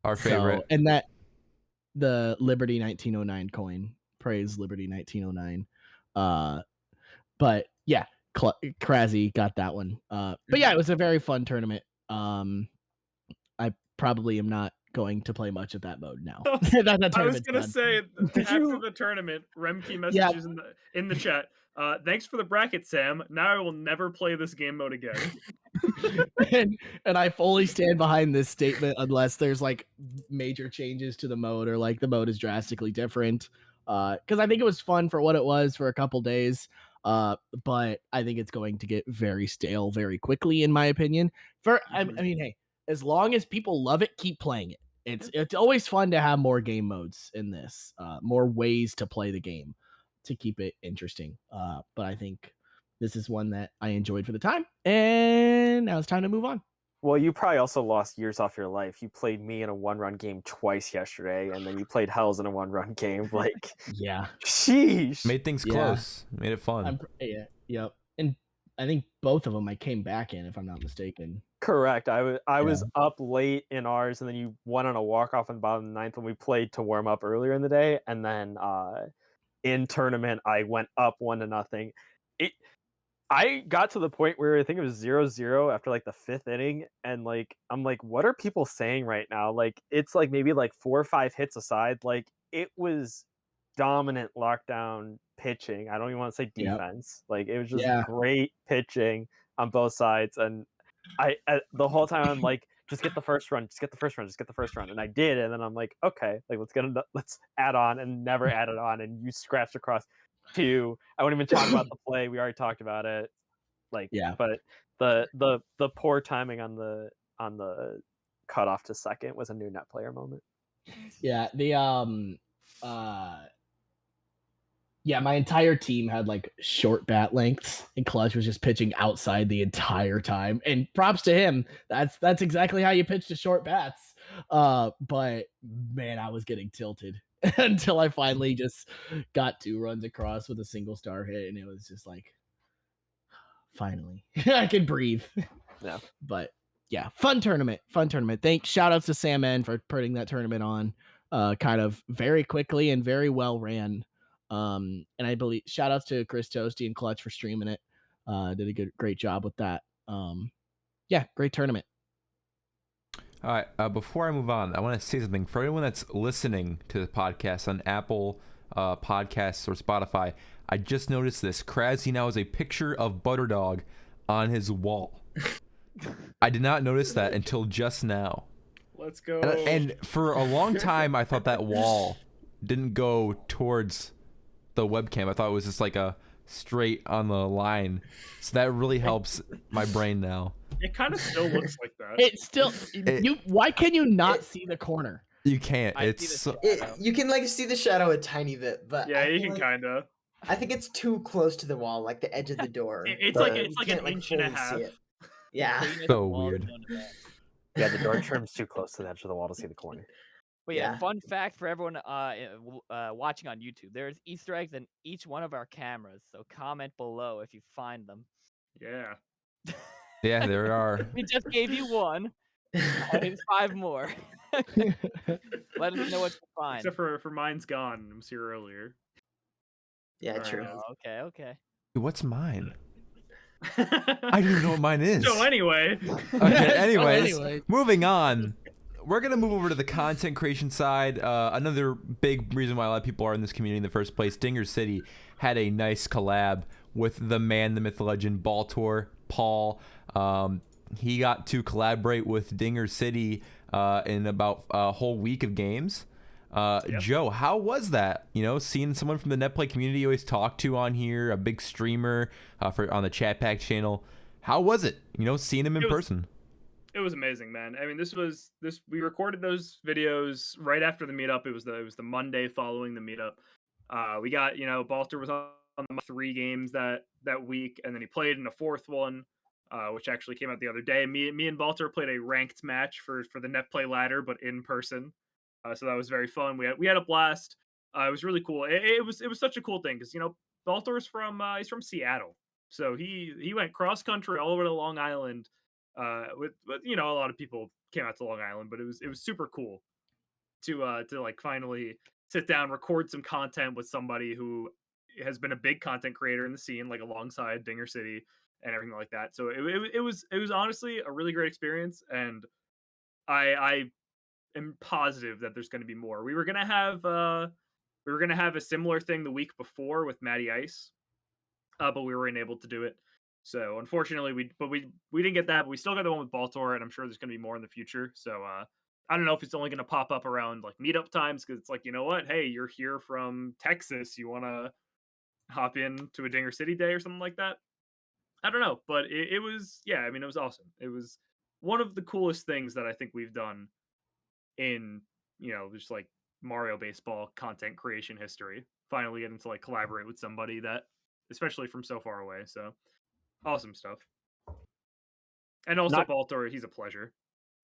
Our favorite. So, and that the Liberty 1909 coin. Praise Liberty 1909. But yeah, Krasy got that one. But yeah, it was a very fun tournament. I probably am not going to play much of that mode now. That I was tournament's gonna done. say Did after you- the tournament, Remke Yeah. messages in the chat. Thanks for the bracket, Sam. Now I will never play this game mode again. and I fully stand behind this statement unless there's like major changes to the mode or like the mode is drastically different. Because I think it was fun for what it was for a couple days. But I think it's going to get very stale very quickly, in my opinion. I mean, hey, as long as people love it, keep playing it. It's always fun to have more game modes in this, more ways to play the game to keep it interesting. But I think this is one that I enjoyed for the time, and now it's time to move on. Well, you probably also lost years off your life. You played me in a one-run game twice yesterday, and then you played Hells in a one-run game. Like, Yeah, sheesh. Made things Yeah. close. Made it fun. Yep. And I think both of them I came back in, if I'm not mistaken. Correct. I was up late in ours, and then you went on a walk-off in the bottom of the ninth when we played to warm up earlier in the day, and then in tournament I went up 1-0. I got to the point where I think it was 0-0 after like the 5th inning, and like I'm like, what are people saying right now? Like it's like maybe like 4 or 5 hits aside, like it was dominant lockdown pitching. I don't even want to say Yep. defense. Like it was just Yeah. great pitching on both sides, and I the whole time I'm like, just get the first run, just get the first run, just get the first run, and I did, and then I'm like, okay, like let's add on, and never added on, and you scratched across 2. I won't even talk about the play. We already talked about it. Like, Yeah. but the poor timing on the cutoff to second was a new net player moment. Yeah, yeah, my entire team had like short bat lengths, and Clutch was just pitching outside the entire time. And props to him. That's exactly how you pitch to short bats. But man, I was getting tilted until I finally just got 2 runs across with a single star hit, and it was just like, finally, I can breathe. Yeah. But yeah, fun tournament. Shout outs to Sam N for putting that tournament on kind of very quickly and very well ran. And I believe shout outs to Chris Toasty and Clutch for streaming it. Did a great job with that. Yeah, great tournament. All right. Before I move on, I want to say something for everyone that's listening to the podcast on Apple Podcasts or Spotify. I just noticed this. Krasy now has a picture of Butterdog on his wall. I did not notice that until just now. Let's go. And for a long time, I thought that wall didn't go towards the webcam. I thought it was just like a straight on the line. So that really helps my brain now. It kind of still looks like that. It still why can you not It- see the corner? You can't. I see It's the so, shadow. You can like see the shadow a tiny bit, but Yeah, I you feel can like- kind of. I think it's too close to the wall, like the edge of the door. It's but like you an can't, inch and a fully see half. it. Yeah. Cleanest So wall is weird. known to man. Yeah, the door trim's too close to the edge of the wall to see the corner. But yeah, Yeah. fun fact for everyone watching on YouTube: there's Easter eggs in each one of our cameras. So comment below if you find them. Yeah. yeah, there are. We just gave you one. There's 5 more. Let us know what you find. Except for mine's gone. It was here earlier. Yeah, Alright, true. Oh, okay. What's mine? I don't even know what mine is. So anyway, Okay, anyways, anyway. moving on. We're going to move over to the content creation side. Another big reason why a lot of people are in this community in the first place. Dinger City had a nice collab with the man, the myth, the legend, Baltor, Paul. He got to collaborate with Dinger City in about a whole week of games. Yep. Joe, how was that? You know, seeing someone from the NetPlay community you always talk to on here, a big streamer on the Chat Pack channel. How was it? You know, seeing him in person. it was amazing, man. I mean, we recorded those videos right after the meetup. It was the Monday following the meetup. We got, Balter was on the 3 games that week, and then he played in a 4th one, which actually came out the other day. Me and Balter played a ranked match for the NetPlay ladder, but in person. So that was very fun. We had a blast. It was really cool. It was such a cool thing because Balter's he's from Seattle, so he went cross country all over to Long Island. With a lot of people came out to Long Island, but it was super cool to like finally sit down, record some content with somebody who has been a big content creator in the scene, like alongside Dinger City and everything like that. So it was honestly a really great experience, and I am positive that there's going to be more. We were going to have a similar thing the week before with Matty Ice, but we weren't able to do it. So unfortunately, we didn't get that, but we still got the one with Baltor, and I'm sure there's going to be more in the future. So I don't know if it's only going to pop up around like meetup times, because it's like, you know what? Hey, you're here from Texas. You want to hop in to a Dinger City day or something like that? I don't know, but it was, yeah, I mean, it was awesome. It was one of the coolest things that I think we've done in, just like Mario baseball content creation history. Finally getting to like collaborate with somebody that, especially from so far away. So awesome stuff. And also Baltor, he's a pleasure.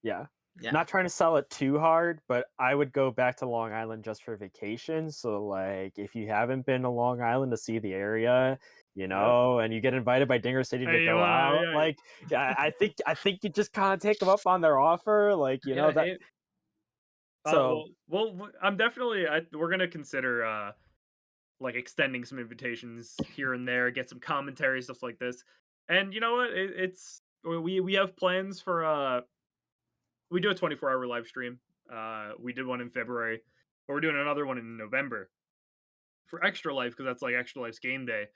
Yeah. Yeah. Not trying to sell it too hard, but I would go back to Long Island just for vacation. So like if you haven't been to Long Island to see the area, and you get invited by Dinger City to go out, like I think you just kind of take them up on their offer, like that. So well, I'm definitely we're gonna consider like extending some invitations here and there, get some commentary, stuff like this. And you know what? We have plans for we do a 24-hour live stream. We did one in February, but we're doing another one in November for Extra Life, because that's like Extra Life's game day.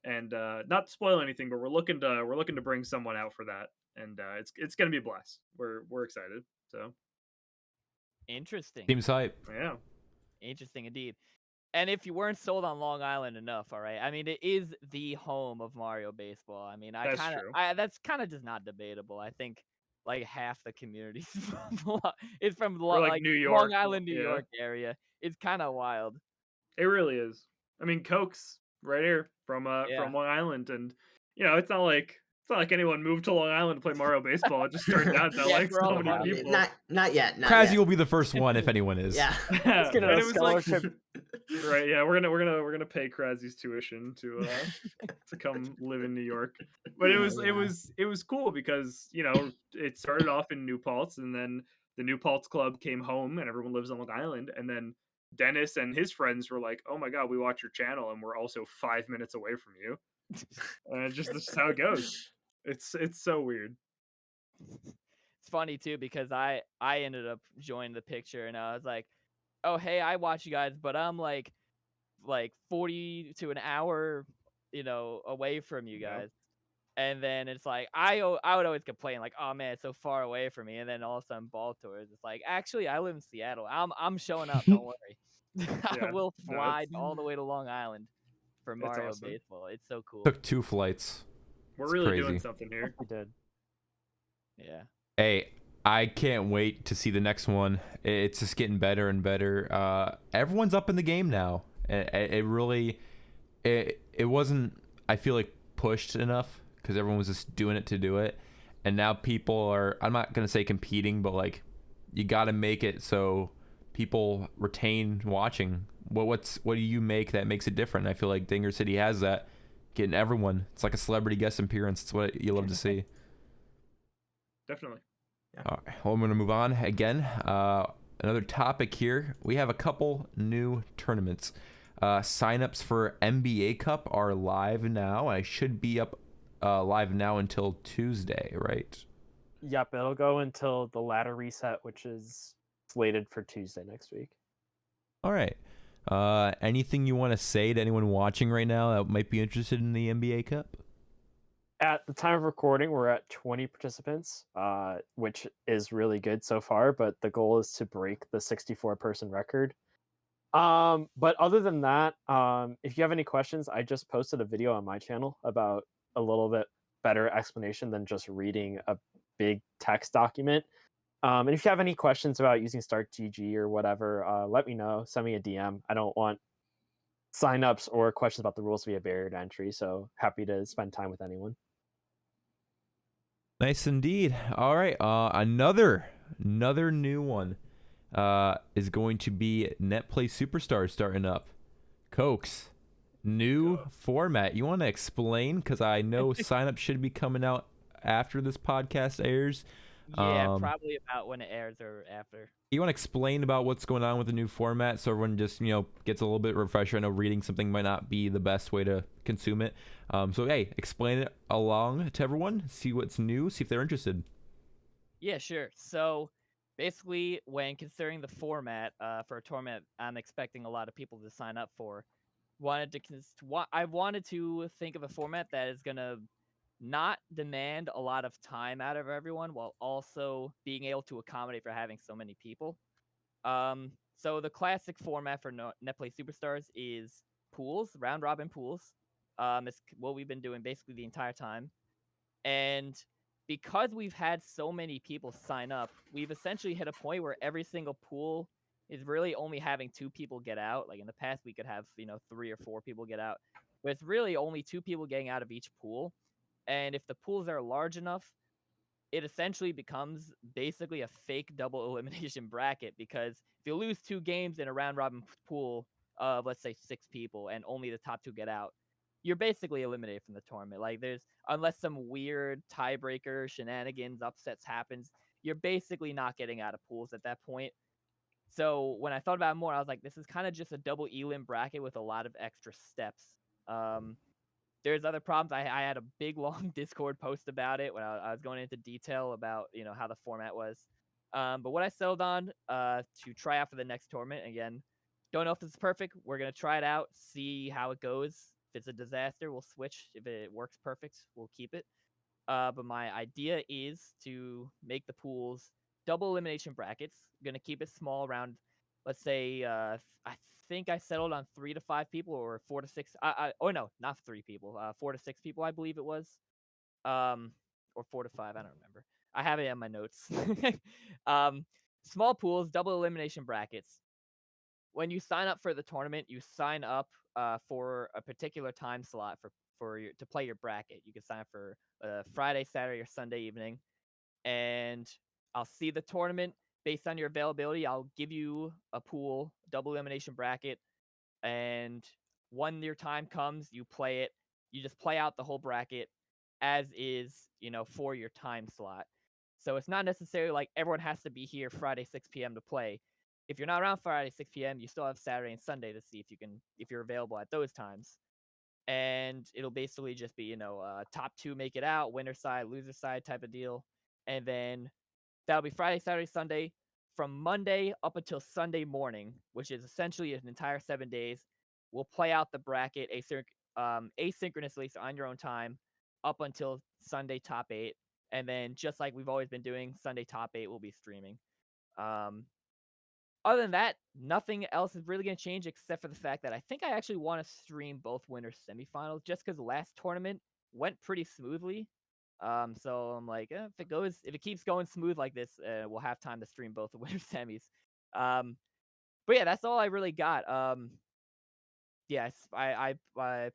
And not to spoil anything, but we're looking to bring someone out for that, and it's gonna be a blast. We're excited. So Interesting. Seems hype. yeah. Interesting indeed. And if you weren't sold on Long Island enough, all right, I mean, it is the home of Mario baseball. I mean, That's true. that's kind of just not debatable. I think like half the community is from like New York. Long Island, New Yeah. York area. It's kind of wild. It really is. I mean, Coke's right here from Long Island, and it's not like anyone moved to Long Island to play Mario baseball. It just turned out that Yeah, like for so all many about it. people. Not yet. Not Krasy yet. will be the first one if anyone is. Yeah. Yeah, get and a it was like, scholarship. right? Yeah, we're gonna pay Krasy's tuition to come live in New York. But it was cool because it started off in New Paltz, and then the New Paltz Club came home, and everyone lives on Long Island, and then Dennis and his friends were like, "Oh my god, we watch your channel, and we're also 5 minutes away from you." And this is how it goes. It's so weird. It's funny too because I ended up joining the picture, and I was like, "Oh hey, I watch you guys, but I'm like 40 to an hour, away from you guys." And then it's like I would always complain like, "Oh man, it's so far away from me." And then all of a sudden Baltimore is like, "Actually, I live in Seattle. I'm showing up. Don't worry. I will fly all the way to Long Island." for That's Mario awesome. Baseball. It's so cool. Took 2 flights. We're It's really crazy. doing something here. We did. Yeah. Hey, I can't wait to see the next one. It's just getting better and better. Everyone's up in the game now. It really, it wasn't, I feel like, pushed enough because everyone was just doing it to do it. And now people are, I'm not going to say competing, but like, you got to make it so people retain watching. What do you make that makes it different? I feel like Dinger City has that, getting everyone. It's like a celebrity guest appearance. It's what you love to see. Definitely. All right, well, I'm going to move on again. Another topic here. We have a couple new tournaments. Signups for MBA Cup are live now. I should be up live now until Tuesday, right? Yep, it'll go until the ladder reset, which is slated for Tuesday next week. All right. Anything you want to say to anyone watching right now that might be interested in the MBA Cup? At the time of recording, we're at 20 participants, which is really good so far, but the goal is to break the 64-person record. But other than that, if you have any questions, I just posted a video on my channel about a little bit better explanation than just reading a big text document. And if you have any questions about using StartGG or whatever, let me know. Send me a DM. I don't want signups or questions about the rules to be a barrier to entry, so happy to spend time with anyone. Nice indeed. All right. Another new one is going to be NetPlay Superstars starting up. Cokes, new format. You want to explain? Because I know signup should be coming out after this podcast airs. Yeah, probably about when it airs or after. You want to explain about what's going on with the new format so everyone just, gets a little bit refresher. I know reading something might not be the best way to consume it. So, hey, explain it along to everyone. See what's new. See if they're interested. Yeah, sure. So basically, when considering the format for a tournament I'm expecting a lot of people to sign up for, I wanted to think of a format that is going to not demand a lot of time out of everyone while also being able to accommodate for having so many people. So the classic format for NetPlay Superstars is pools, round robin pools. It's what we've been doing basically the entire time. And because we've had so many people sign up, we've essentially hit a point where every single pool is really only having 2 people get out. Like in the past, we could have 3 or 4 people get out, but it's really only 2 people getting out of each pool. And if the pools are large enough, it essentially becomes basically a fake double elimination bracket, because if you lose 2 games in a round robin pool of, let's say, 6 people and only the top 2 get out, you're basically eliminated from the tournament. Like, unless some weird tiebreaker shenanigans, upsets happens, you're basically not getting out of pools at that point. So when I thought about it more, I was like, this is kind of just a double elim bracket with a lot of extra steps. There's other problems. I had a big long Discord post about it when I was going into detail about how the format was. But what I settled on to try out for the next tournament, again, don't know if it's perfect. We're gonna try it out, see how it goes. If it's a disaster, we'll switch. If it works perfect, we'll keep it. But my idea is to make the pools double elimination brackets. I'm gonna keep it small, around, let's say, I think I settled on 3 to 5 people, or 4 to 6. Oh no, not 3 people. 4 to 6 people, I believe it was. Or 4 to 5. I don't remember. I have it in my notes. Small pools, double elimination brackets. When you sign up for the tournament, you sign up for a particular time slot to play your bracket. You can sign up for Friday, Saturday, or Sunday evening, and I'll see the tournament based on your availability. I'll give you a pool, double elimination bracket, and when your time comes, you play it. You just play out the whole bracket as is, for your time slot. So it's not necessarily like everyone has to be here Friday 6 p.m. to play. If you're not around Friday 6 p.m., you still have Saturday and Sunday to see if you're available at those times. And it'll basically just be, top 2 make it out, winner side, loser side type of deal. And then that'll be Friday, Saturday, Sunday. From Monday up until Sunday morning, which is essentially an entire 7 days, we'll play out the bracket asynchronously, so on your own time, up until Sunday top 8. And then, just like we've always been doing, Sunday top 8 will be streaming. other than that, nothing else is really going to change except for the fact that I think I actually want to stream both winter semifinals just because the last tournament went pretty smoothly. So I'm like, if it keeps going smooth like this, we'll have time to stream both the winter semis. But yeah, that's all I really got. Yes, I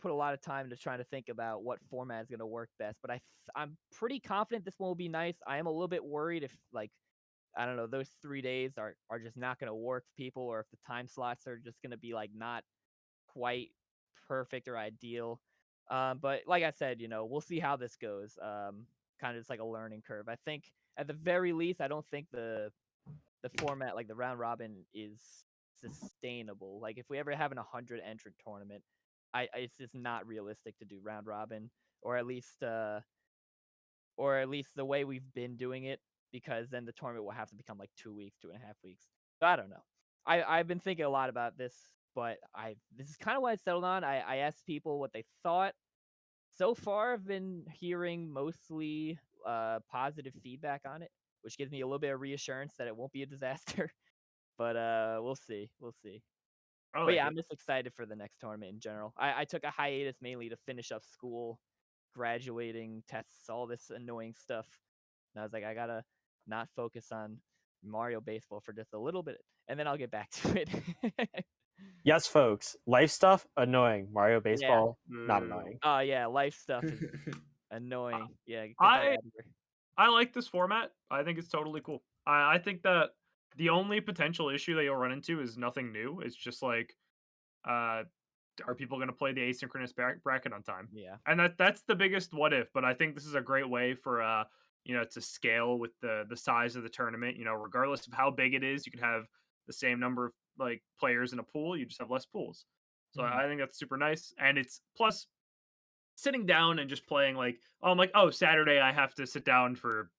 put a lot of time to trying to think about what format is going to work best, but I'm pretty confident this one will be nice. I am a little bit worried if like I don't know, those 3 days are just not going to work for people, or if the time slots are just going to be like not quite perfect or ideal. But like I said, we'll see how this goes. Kind of just like a learning curve. I think at the very least, I don't think the format like the round robin is sustainable. Like if we ever have an 100 entrant tournament, it's just not realistic to do round robin, or at least the way we've been doing it, because then the tournament will have to become like 2 weeks, 2.5 weeks. So I don't know. I've been thinking a lot about this, but this is kind of what I settled on. I asked people what they thought. So far, I've been hearing mostly positive feedback on it, which gives me a little bit of reassurance that it won't be a disaster. But we'll see. We'll see. I But like yeah, it. I'm just excited for the next tournament in general. I took a hiatus mainly to finish up school, graduating, tests, all this annoying stuff. And I was like, I gotta not focus on Mario Baseball for just a little bit, and then I'll get back to it. Yes, folks. Life stuff annoying. Mario Yeah. Baseball not Boo. annoying. Oh yeah, life stuff is annoying. Yeah, get that I out of here. I like this format. I think it's totally cool. I think that the only potential issue that you'll run into is nothing new. It's just like, are people going to play the asynchronous bracket on time? Yeah. And that's the biggest what if. But I think this is a great way for to scale with the size of the tournament. Regardless of how big it is, you can have the same number of like players in a pool. You just have less pools. So Mhm. I think that's super nice. And it's plus sitting down and just playing like, I'm like, oh, Saturday I have to sit down for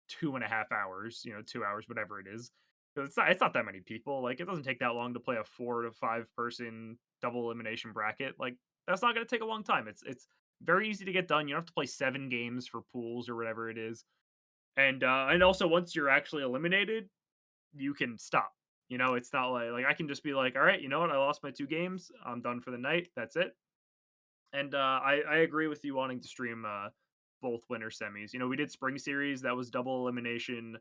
2.5 hours, 2 hours, whatever it is. 'Cause it's not that many people. Like it doesn't take that long to play a 4 to 5 person double elimination bracket. Like that's not going to take a long time. It's very easy to get done. You don't have to play 7 games for pools or whatever it is. And also once you're actually eliminated, you can stop. It's not like I can just be like, all right, you know what? I lost my 2 games. I'm done for the night. That's it. And I agree with you wanting to stream both winter semis. We did spring series that was double elimination,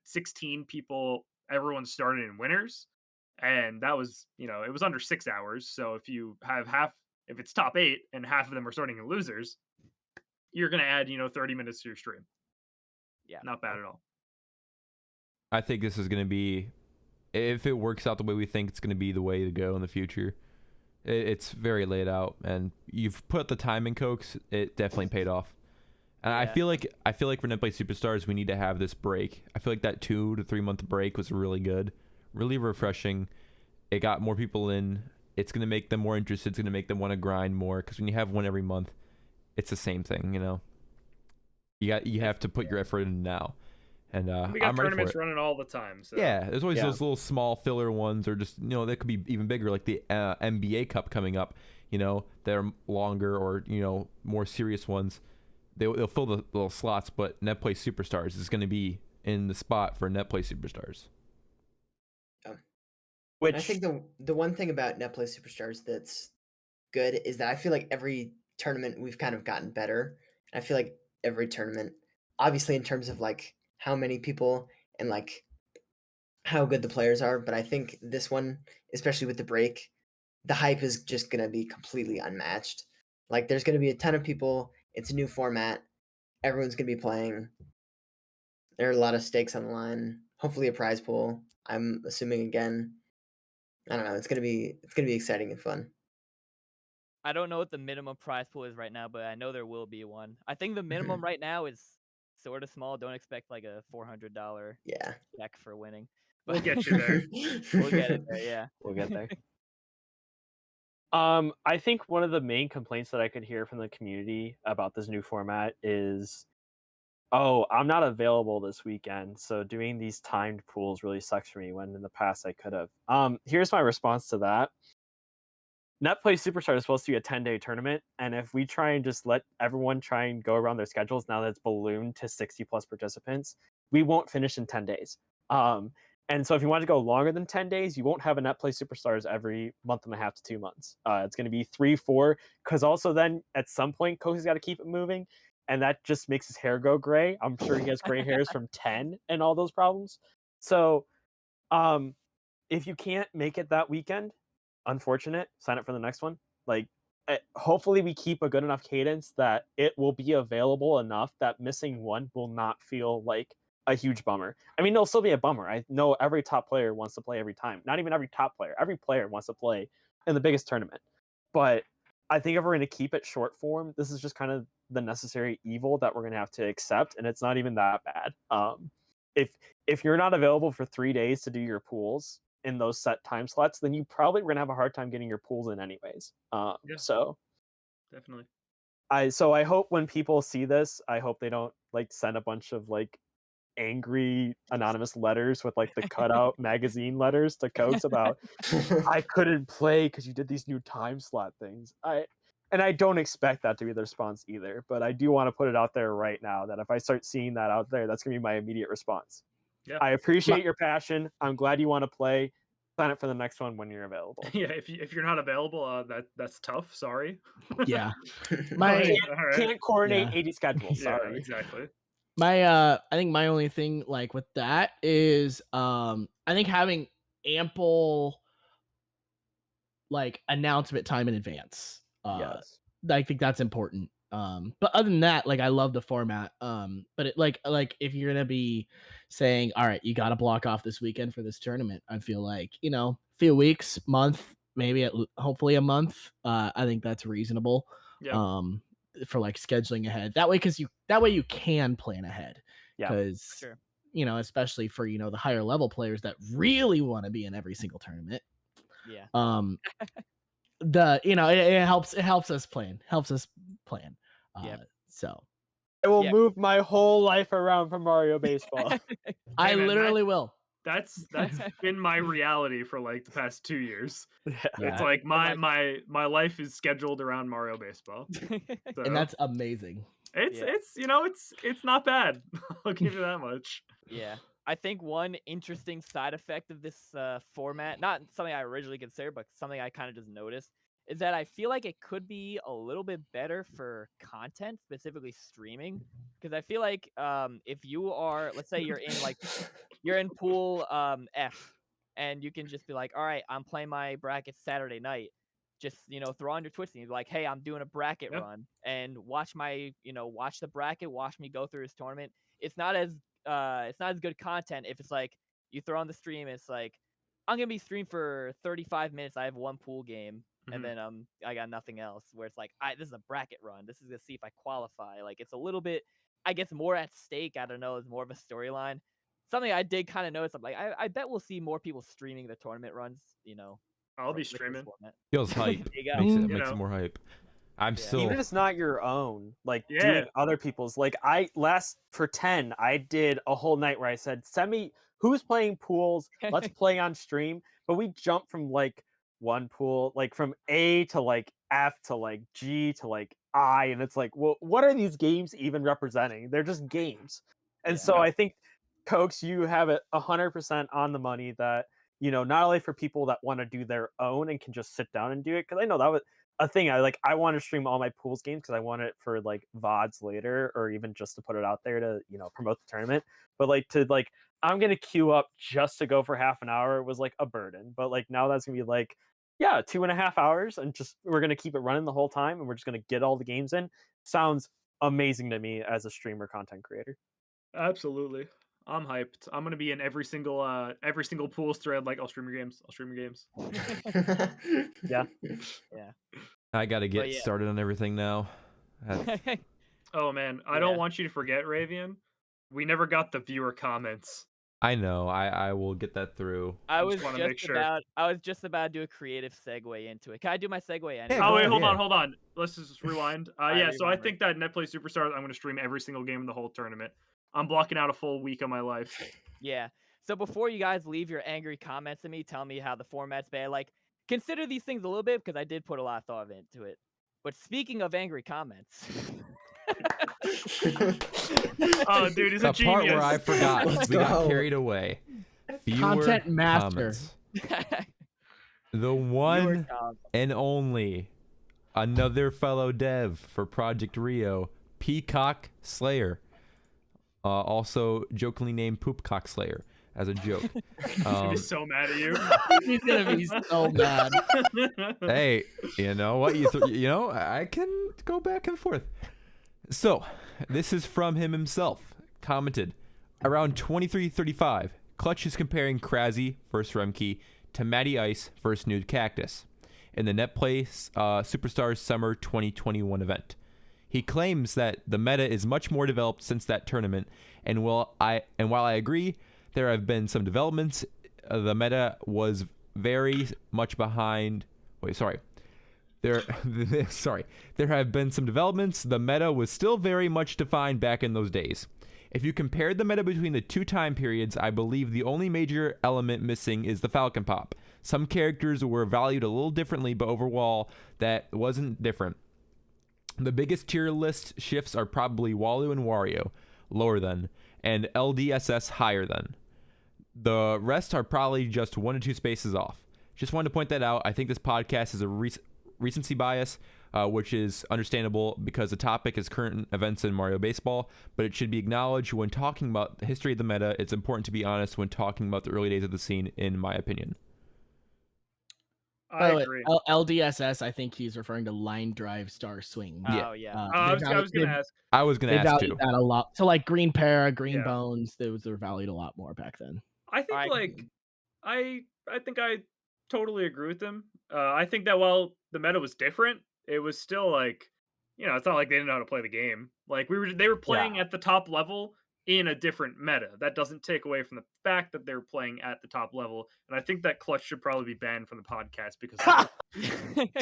16 people. Everyone started in winners, and that was it was under 6 hours. So if you have if it's top 8 and half of them are starting in losers, you're gonna add 30 minutes to your stream. Yeah. Not bad at all. I think this is going to be, if it works out the way we think it's going to be the way to go in the future. It's very laid out, and you've put the time in, Cokes. It definitely paid off. And I Yeah. feel like for NetPlay Superstars, we need to have this break. I feel like that 2 to 3 month break was really good, really refreshing. It got more people in. It's gonna make them more interested. It's gonna make them want to grind more, because when you have one every month, it's the same thing. You have to put your effort in now. And We got I'm ready for tournaments it. running all the time. So. Yeah, there's always Yeah. those little small filler ones, or just that could be even bigger, like the MBA Cup coming up. They're longer, or more serious ones. They'll fill the little slots, but NetPlay Superstars is going to be in the spot for NetPlay Superstars. Which I think the one thing about NetPlay Superstars that's good is that I feel like every tournament we've kind of gotten better. I feel like every tournament, obviously in terms of like how many people and like how good the players are, but I think this one, especially with the break, the hype is just gonna be completely unmatched. Like there's gonna be a ton of people. It's a new format. Everyone's gonna be playing. There are a lot of stakes on the line. Hopefully a prize pool. I'm assuming again. I don't know. It's gonna be exciting and fun. I don't know what the minimum prize pool is right now, but I know there will be one. I think the minimum right now is sort of small. Don't expect like a $400 Yeah. check for winning. We'll get you there. We'll get it there. Yeah. we'll get there. I think one of the main complaints that I could hear from the community about this new format is, oh, I'm not available this weekend, so doing these timed pools really sucks for me, when in the past I could have. Here's my response to that. NetPlay Superstar is supposed to be a 10-day tournament, and if we try and just let everyone try and go around their schedules now that it's ballooned to 60 plus participants, we won't finish in 10 days. And so if you want to go longer than 10 days, you won't have a net play superstars every month and a half to 2 months. It's going to be 3, 4, because also then at some point, Cody's got to keep it moving. And that just makes his hair go gray. I'm sure he has gray hairs from 10 and all those problems. So if you can't make it that weekend, unfortunate, sign up for the next one. Like, hopefully we keep a good enough cadence that it will be available enough that missing one will not feel like a huge bummer. I mean, it'll still be a bummer. I know every top player wants to play every time. Not even every top player. Every player wants to play in the biggest tournament. But I think if we're going to keep it short form, this is just kind of the necessary evil that we're going to have to accept, and it's not even that bad. If you're not available for 3 days to do your pools in those set time slots, then you probably are going to have a hard time getting your pools in anyways. So definitely. I hope when people see this, I hope they don't like send a bunch of like angry anonymous letters with like the cutout magazine letters to Cokes about I couldn't play because you did these new time slot things. I don't expect that to be the response either, but I do want to put it out there right now that if I start seeing that out there, that's gonna be my immediate response. Yeah. I appreciate your passion. I'm glad you want to play. Sign up for the next one when you're available. Yeah, if you're not available, that's tough. Sorry. Yeah. Can't coordinate Yeah. 80 schedules. Yeah, Sorry. exactly. I think my only thing like with that is I think having ample like announcement time in advance. Yes. I think that's important. But other than that, like I love the format. But it like if you're gonna be saying, all right, you got to block off this weekend for this tournament, I feel like few weeks, month, maybe hopefully a month. I think that's reasonable. Yeah. For like scheduling ahead that way you can plan ahead. Yeah, Because sure. Especially for the higher level players that really want to be in every single tournament. Yeah. It helps us plan. Yep. So I will Yeah. move my whole life around for Mario Baseball. I Hey, man, literally will. That's been my reality for like the past 2 years. Yeah. It's like my life is scheduled around Mario Baseball. So And that's amazing. it's not bad. I'll give you that much. Yeah. I think one interesting side effect of this format, not something I originally considered, but something I kind of just noticed, is that I feel like it could be a little bit better for content, specifically streaming. Because I feel like if you are, let's say you're in pool F, and you can just be like, all right, I'm playing my bracket Saturday night. Just throw on your Twitch and be like, hey, I'm doing a bracket run, and watch watch the bracket, watch me go through this tournament. It's not as good content if it's like you throw on the stream. It's like I'm gonna be streamed for 35 minutes. I have one pool game, and then I got nothing else. Where it's like this is a bracket run. This is gonna see if I qualify. Like it's a little bit, I guess, more at stake. I don't know. It's more of a storyline. Something I did kind of notice. I'm like, I bet we'll see more people streaming the tournament runs. I'll be streaming. Feels hype. Makes it more hype. I'm still Even if it's not your own, like doing other people's. Like for 10, I did a whole night where I said, send me who's playing pools, let's play on stream. But we jumped from like one pool, like from A to like F to like G to like I, and it's like, well, what are these games even representing? They're just games. And so I think, Cokes, you have it 100% on the money that, not only for people that want to do their own and can just sit down and do it, because I know that was a thing. I want to stream all my pools games because I want it for like VODs later, or even just to put it out there to promote the tournament. But I'm gonna queue up just to go for half an hour was like a burden. But like now that's gonna be like 2.5 hours, and just we're gonna keep it running the whole time, and we're just gonna get all the games in. Sounds amazing to me as a streamer content creator. Absolutely. I'm hyped. I'm gonna be in every single pools thread. Like, I'll stream your games. Yeah. I gotta get started on everything now. Oh man, I don't want you to forget, Raviannn. We never got the viewer comments. I know. I will get that through. I was just about to do a creative segue into it. Can I do my segue anyway? Wait, hold on. Let's just rewind. So I think that Netplay Superstars, I'm going to stream every single game in the whole tournament. I'm blocking out a full week of my life. Yeah. So before you guys leave your angry comments at me, tell me how the format's bad. Like, consider these things a little bit because I did put a lot of thought into it. But speaking of angry comments. Oh, dude, he's a genius. The part where I forgot. We got carried away. Fewer Content master. comments. The Viewer one count. and only another fellow dev for Project Rio, Peacock Slayer. Also jokingly named Poopcock Slayer as a joke. I'd be so mad at you. He's gonna be so mad. Hey, you know what? You know, I can go back and forth. So, this is from him himself. Commented, around 23:35, Clutch is comparing Krasy versus Remke to Matty Ice versus Nude Cactus in the Netplay Superstars Summer 2021 event. He claims that the meta is much more developed since that tournament, and while I agree there have been some developments, the meta was very much behind. There have been some developments. The meta was still very much defined back in those days. If you compared the meta between the two time periods, I believe the only major element missing is the Falcon Pop. Some characters were valued a little differently, but overall, that wasn't different. The biggest tier list shifts are probably Walu and Wario, lower than, and LDSS higher than. The rest are probably just 1 or 2 spaces off. Just wanted to point that out. I think this podcast is a recency bias, which is understandable because the topic is current events in Mario Baseball, but it should be acknowledged when talking about the history of the meta. It's important to be honest when talking about the early days of the scene, in my opinion. I agree. LDSS, I think he's referring to Line Drive Star Swing. Yeah. Oh yeah. I was going to ask. I was going They to ask valued too. that a lot. So like Green Para, Green Yeah. Bones, those were valued a lot more back then. I think I I think I totally agree with them. I think that while the meta was different, it was still like, it's not like they didn't know how to play the game. Like they were playing at the top level in a different meta. That doesn't take away from the fact that they're playing at the top level. And I think that Clutch should probably be banned from the podcast because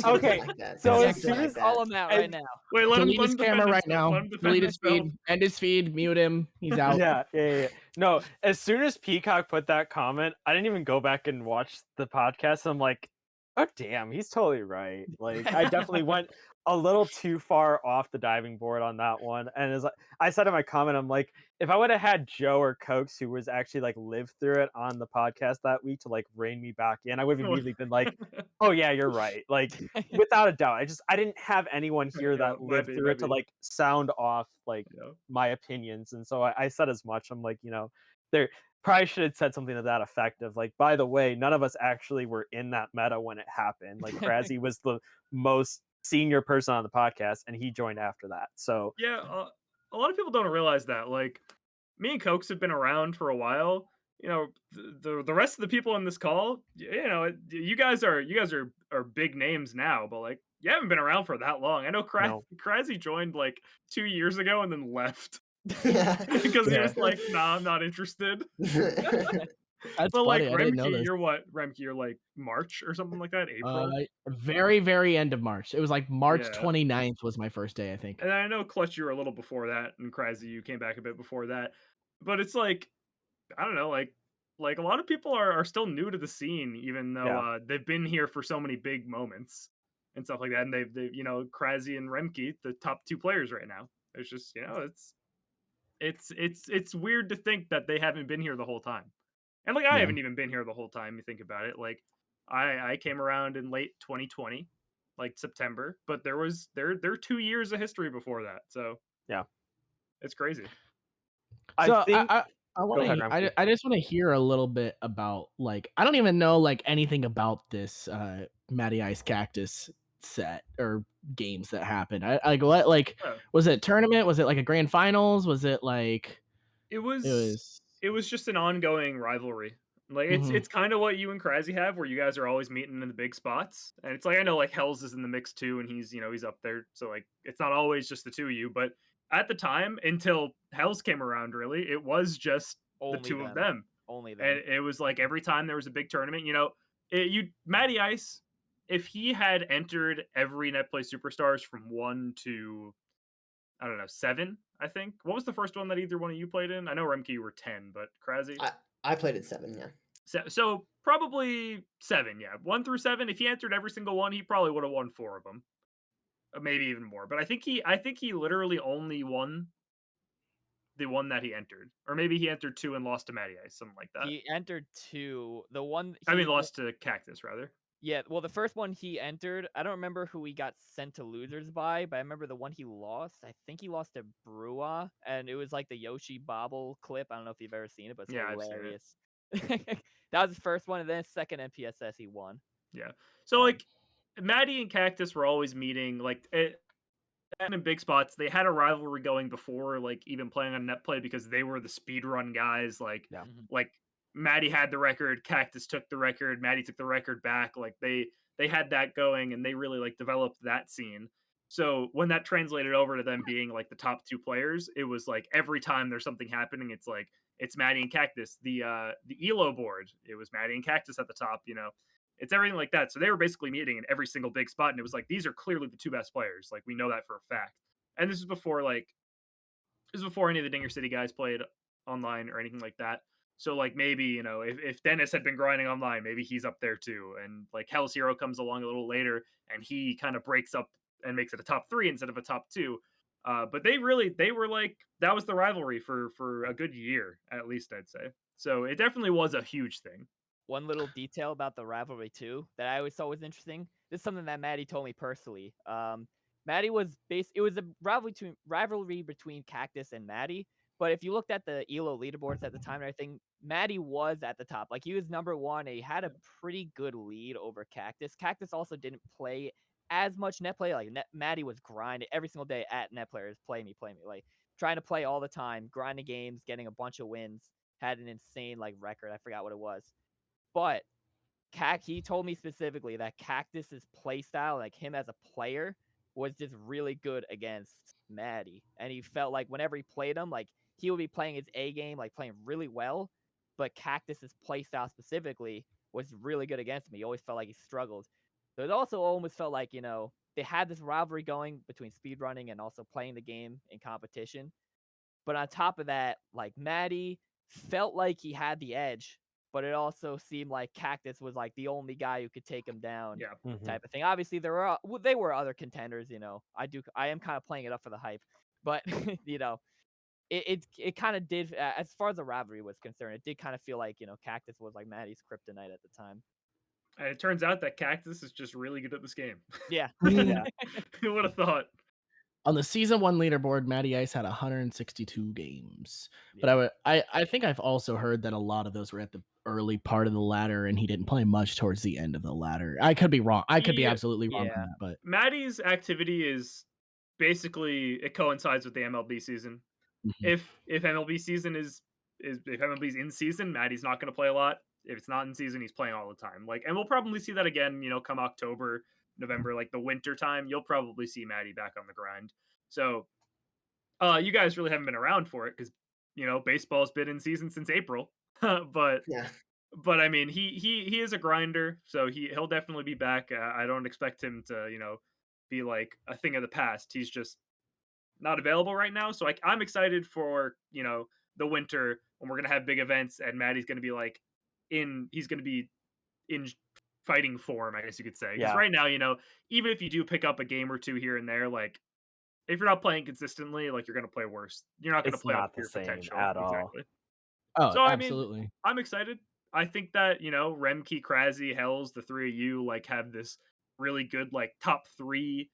Okay, Like that. so Something as soon like as that. call him out right now. wait, let him Delete his defend camera right himself, now. let him defend Delete his himself. feed. End his feed. Mute him. He's out. yeah. No, as soon as Peacock put that comment, I didn't even go back and watch the podcast. I'm like, oh damn, he's totally right. Like I definitely went a little too far off the diving board on that one. And as I said in my comment, I'm like, if I would have had Joe or Cokes who was actually like lived through it on the podcast that week to like rein me back in, I would have immediately been like, oh yeah, you're right. Like without a doubt. I didn't have anyone here that lived through it to like sound off like my opinions. And so I said as much. I'm like, there probably should have said something to that effect of like, by the way, none of us actually were in that meta when it happened. Like Krasy was the most senior person on the podcast and he joined after that. So yeah, a lot of people don't realize that. Like me and Cokes have been around for a while. The rest of the people in this call, you guys are big names now, but like you haven't been around for that long. I know Krasy joined like 2 years ago and then left. Because he was like, nah, I'm not interested. That's But like funny. I didn't know Remke, this. you're what? Remke, you're like March or something like that? April? Very, very end of March. It was like March Yeah. 29th was my first day, I think. And I know Clutch, you were a little before that, and Krasy, you came back a bit before that. But it's like, I don't know, like a lot of people are still new to the scene, even though they've been here for so many big moments and stuff like that. And they've Krasy and Remke, the top 2 players right now. It's just, it's weird to think that they haven't been here the whole time. And like I haven't even been here the whole time. You think about it. Like I came around in late 2020, like September, but there are 2 years of history before that. So yeah, it's crazy. I just want to hear a little bit about like I don't even know like anything about this Matty Ice Cactus set or games that happened. Was it a tournament? Was it like a grand finals? Was it like it was just an ongoing rivalry. Like it's kind of what you and Krasy have, where you guys are always meeting in the big spots. And it's like I know like Hells is in the mix too, and he's up there. So like it's not always just the 2 of you, but at the time until Hells came around, really, it was just the 2 of them. Only them. And it was like every time there was a big tournament, Matty Ice, if he had entered every Netplay Superstars from 1 to, I don't know, 7, I think. What was the first one that either one of you played in? I know Remke, you were 10, but Krasy? I played at 7, yeah. So probably 7, yeah. 1 through 7, if he entered every single one, he probably would have won 4 of them. Maybe even more. But I think he literally only won the one that he entered, or maybe he entered 2 and lost to Matty Ice, something like that. He entered 2. The one I mean, he lost to Cactus rather. Yeah, well, the first one he entered, I don't remember who he got sent to losers by, but I remember the one he lost. I think he lost to Brewa, and it was like the Yoshi Bobble clip. I don't know if you've ever seen it, but it's Yeah, I've seen it. hilarious. That was his first one, and then second MPSS he won. Yeah. So like, Matty and Cactus were always meeting like and in big spots. They had a rivalry going before like even playing on net play because they were the speed run guys. Like Yeah. like Matty had the record, Cactus took the record, Matty took the record back. Like they had that going, and they really like developed that scene. So when that translated over to them being like the top 2 players, it was like every time there's something happening, it's like it's Matty and Cactus. The Elo board, it was Matty and Cactus at the top. It's everything like that. So they were basically meeting in every single big spot, and it was like these are clearly the 2 best players. Like we know that for a fact. And this is before any of the Dinger City guys played online or anything like that. So like maybe if Dennis had been grinding online, maybe he's up there too. And like Hell's Hero comes along a little later, and he kind of breaks up and makes it a top 3 instead of a top 2. But they were like that was the rivalry for a good year at least, I'd say. So it definitely was a huge thing. One little detail about the rivalry too that I always thought was interesting. This is something that Matty told me personally. Matty was it was a rivalry between Cactus and Matty. But if you looked at the ELO leaderboards at the time and everything, Matty was at the top. Like he was number 1, and he had a pretty good lead over Cactus. Cactus also didn't play as much net play. Like Matty was grinding every single day at net players, play me, like trying to play all the time, grinding games, getting a bunch of wins. Had an insane like record. I forgot what it was. But he told me specifically that Cactus's playstyle, like him as a player, was just really good against Matty. And he felt like whenever he played him, like he would be playing his A game, like playing really well. But Cactus's playstyle specifically was really good against him. He always felt like he struggled. So it also almost felt like, they had this rivalry going between speedrunning and also playing the game in competition. But on top of that, like Matty felt like he had the edge, but it also seemed like Cactus was like the only guy who could take him down, Yeah. type of thing. Obviously, they were other contenders. I am kind of playing it up for the hype, but it kind of did, as far as the rivalry was concerned, it did kind of feel like Cactus was like Matty's kryptonite at the time. And it turns out that Cactus is just really good at this game. Yeah. Yeah. Who would have thought? On the season 1 leaderboard, Matty Ice had 162 games. Yeah. But I think I've also heard that a lot of those were at the early part of the ladder, and he didn't play much towards the end of the ladder. I could be wrong. I could be absolutely wrong on that, but Matty's activity is basically it coincides with the MLB season. Mhm. If MLB season if MLB's in season, Matty's not going to play a lot. If it's not in season, he's playing all the time. Like, and we'll probably see that again, come October, November, like the winter time. You'll probably see Matty back on the grind. So, you guys really haven't been around for it because baseball's been in season since April. but Yeah. but I mean, he is a grinder, so he'll definitely be back. I don't expect him to be like a thing of the past. He's just not available right now. So I'm excited for the winter when we're gonna have big events, and Matty's gonna be like he's gonna be in fighting form, I guess you could say. Because Yeah. right now, even if you do pick up a game or 2 here and there, like if you're not playing consistently, like you're gonna play worse. You're not gonna It's play up not to the your same potential at all. exactly. oh, So I mean, absolutely. I'm excited. I think that Remke, Krasy, Hells, the 3 of you like have this really good like top 3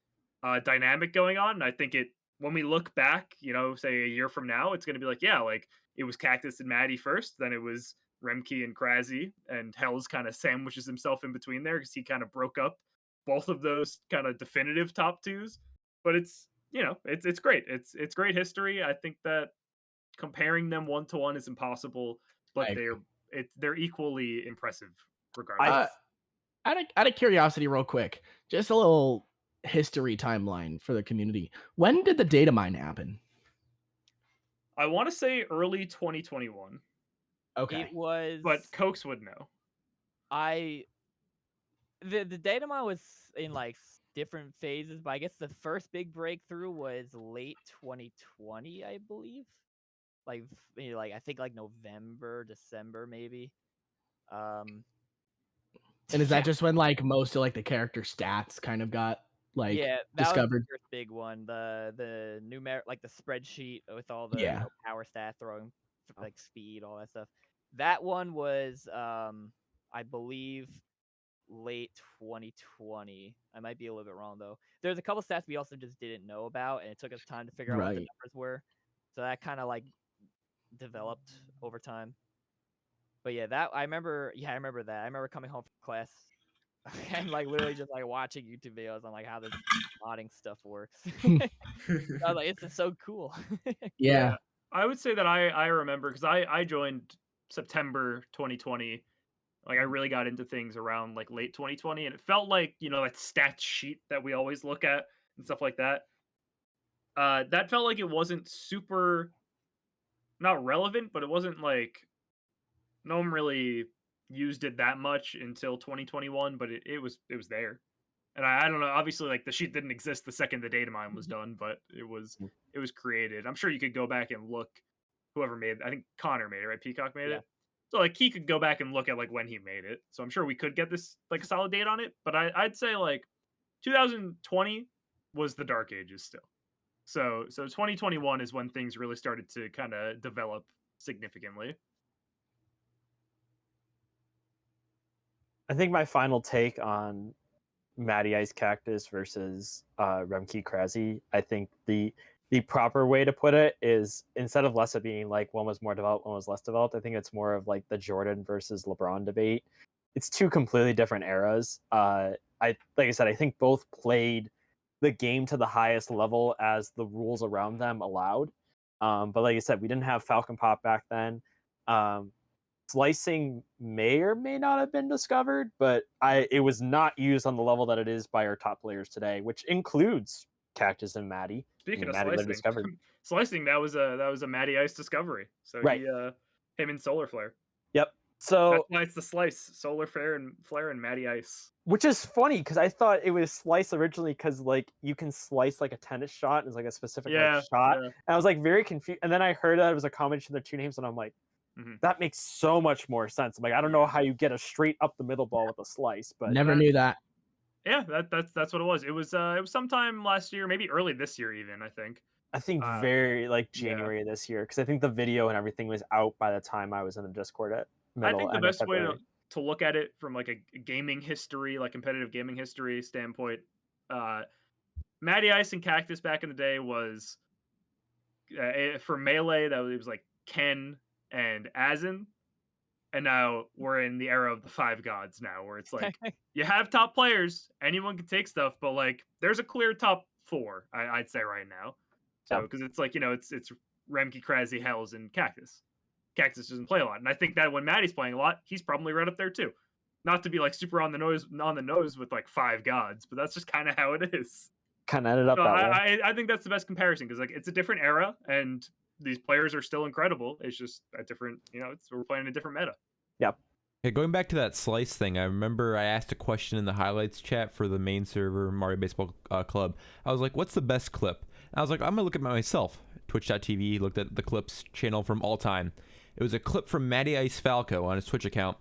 dynamic going on. And I think when we look back, say a year from now, it's going to be like, yeah, like it was Cactus and Matty first, then it was Remke and Krasy, and Hells kind of sandwiches himself in between there because he kind of broke up both of those kind of definitive top 2s. But it's it's great. It's great history. I think that comparing them 1-to-1 is impossible, but I agree. they're equally impressive regardless. Out of curiosity, real quick, just a little history timeline for the community. When did the data mine happen? I want to say early 2021, Okay. It was. but Cokes would know. The data mine was in like different phases, but I guess the first big breakthrough was late 2020, I believe. Like I think like November, December, maybe. And is that just when like most of like the character stats kind of got like yeah, that was discovered? the first big one. The numeric, like the spreadsheet with all the Yeah. power stat throwing, like speed, all that stuff. That one was I believe late 2020. I might be a little bit wrong though. There's a couple stats we also just didn't know about, and it took us time to figure out what the Right. numbers were. So that kind of like developed over time. But yeah, that I remember. Yeah, I remember that. I remember coming home from class and like literally just like watching YouTube videos on like how this modding stuff works. I was like, it's just so cool. Yeah. I would say that I remember because I joined September 2020. Like I really got into things around like late 2020, and it felt like that stats sheet that we always look at and stuff like that. That felt like it wasn't super not relevant, but it wasn't like no one really used it that much until 2021. But it was there, and I don't know. Obviously, like the sheet didn't exist the second the data mine was done, but it was created. I'm sure you could go back and look. Whoever made it, I think Connor made it, right? Peacock made Yeah. it. So like he could go back and look at like when he made it. So I'm sure we could get this like a solid date on it. But I'd say like 2020 was the dark ages still. So 2021 is when things really started to kind of develop significantly. I think my final take on Matty Ice Cactus versus Remke Krasi, I think the proper way to put it is, instead of less of being like one was more developed, one was less developed, I think it's more of like the Jordan versus LeBron debate. It's two completely different eras. Like I said, I think both played the game to the highest level as the rules around them allowed. But like I said, we didn't have Falcon Pop back then. Slicing may or may not have been discovered, but it was not used on the level that it is by our top players today, which includes Cactus and Matty. Speaking of Matty slicing, discovered. slicing that was a Matty Ice discovery. So right. Him and Solar Flare. Yep. So that's why it's the Slice, Solar Flare and Matty Ice. Which is funny because I thought it was Slice originally because like you can slice like a tennis shot and it's like a specific like, shot. Yeah. And I was like very confused. And then I heard that it was a combination of the two names, and I'm like, that makes so much more sense. I'm like, I don't know how you get a straight up the middle ball with a slice, but never knew that. Yeah, that's what it was. It was sometime last year, maybe early this year even, I think. Very like January this year, because I think the video and everything was out by the time I was in the Discord at middle. I think the best way to look at it from like a gaming history, like competitive gaming history standpoint, Matty Ice and Cactus back in the day was for Melee, it was like Ken and Azin. And now we're in the era of the five gods now, where it's like you have top players, anyone can take stuff, but like there's a clear top four, I'd say right now. So because it's like it's Remke, Krasi, Hells, and Cactus. Cactus doesn't play a lot, and I think that when Matty's playing a lot, he's probably right up there too. Not to be like super on the nose with like five gods, but that's just kind of how it is. Kind of ended up that way. I think that's the best comparison because like it's a different era and these players are still incredible. It's just a different, we're playing a different meta. Yep. Yeah, going back to that slice thing, I remember I asked a question in the highlights chat for the main server, Mario Baseball Club. I was like, what's the best clip? And I was like, I'm going to look at myself. Twitch.tv, looked at the clips channel from all time. It was a clip from Matty Ice Falco on his Twitch account.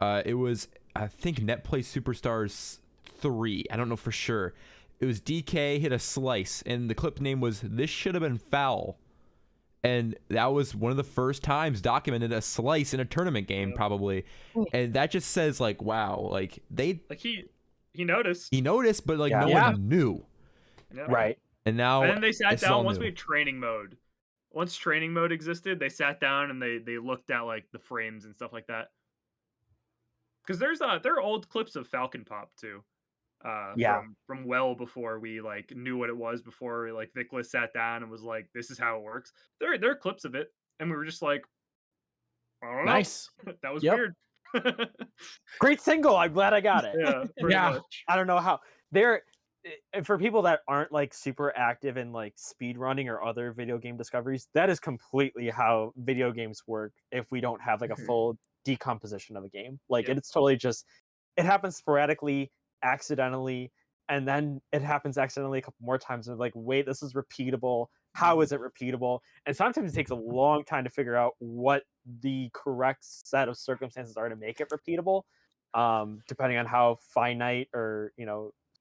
It was, I think, Netplay Superstars 3. I don't know for sure. It was DK hit a slice, and the clip name was This Should Have Been Foul. And that was one of the first times documented a slice in a tournament game, probably. And that just says, like, wow, like he noticed. He noticed, but like no one knew. Yeah. Right. And now, and then they sat down once we had training mode. Once training mode existed, they sat down and they looked at like the frames and stuff like that. Because there are old clips of Falcon Pop too. From well before we like knew what it was, before like Vickless sat down and was like, this is how it works. There are clips of it, and we were just like, I don't know. Nice. That was weird. Great single. I'm glad I got it. Yeah, pretty much. I don't know how for people that aren't like super active in like speed running or other video game discoveries, that is completely how video games work if we don't have like a full decomposition of a game. Like it's totally just, it happens sporadically, accidentally, and then it happens accidentally a couple more times and like, wait, this is repeatable. How is it repeatable? And sometimes it takes a long time to figure out what the correct set of circumstances are to make it repeatable, depending on how finite or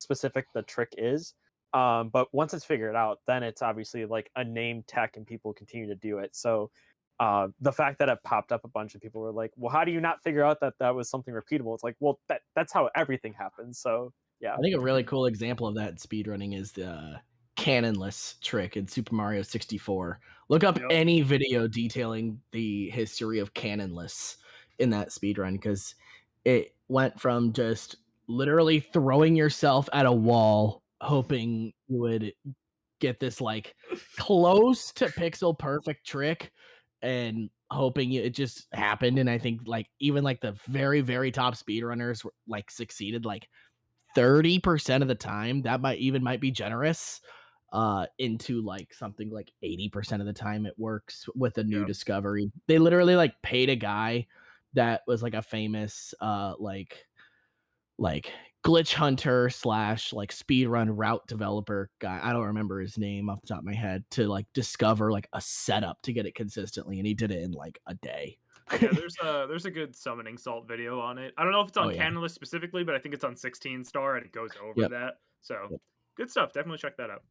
specific the trick is. But once it's figured out, then it's obviously like a named tech and people continue to do it. So the fact that it popped up, a bunch of people were like, well, how do you not figure out that that was something repeatable? It's like, well, that's how everything happens. So yeah. I think a really cool example of that in speedrunning is the cannonless trick in Super Mario 64. Look up Yep. any video detailing the history of cannonless in that speedrun, because it went from just literally throwing yourself at a wall hoping you would get this like close to pixel perfect trick and hoping it just happened. And I think like even like the very, very top speedrunners like succeeded like 30% of the time. That might be generous, into like something like 80% of the time it works with a new Yeah. discovery. They literally like paid a guy that was like a famous like glitch hunter / like speedrun route developer guy. I don't remember his name off the top of my head, to like discover like a setup to get it consistently, and he did it in like a day. Yeah, there's a good summoning salt video on it. I don't know if it's on Oh, yeah. Canalist specifically, but I think it's on 16 star and it goes over Yep. that. So Yep. good stuff. Definitely check that out.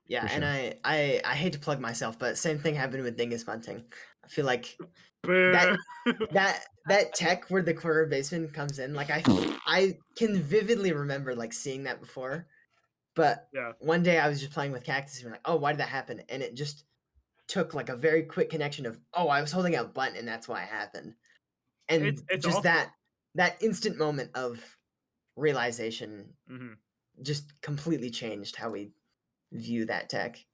Yeah, For and sure. I hate to plug myself, but same thing happened with dingus bunting. I feel like Boo. that tech where the quarter baseman comes in, like I can vividly remember like seeing that before, but Yeah. one day I was just playing with Cactus and we're like, oh, why did that happen? And it just took like a very quick connection of, oh, I was holding out button and that's why it happened. And It's just awful. that instant moment of realization Mhm. just completely changed how we view that tech.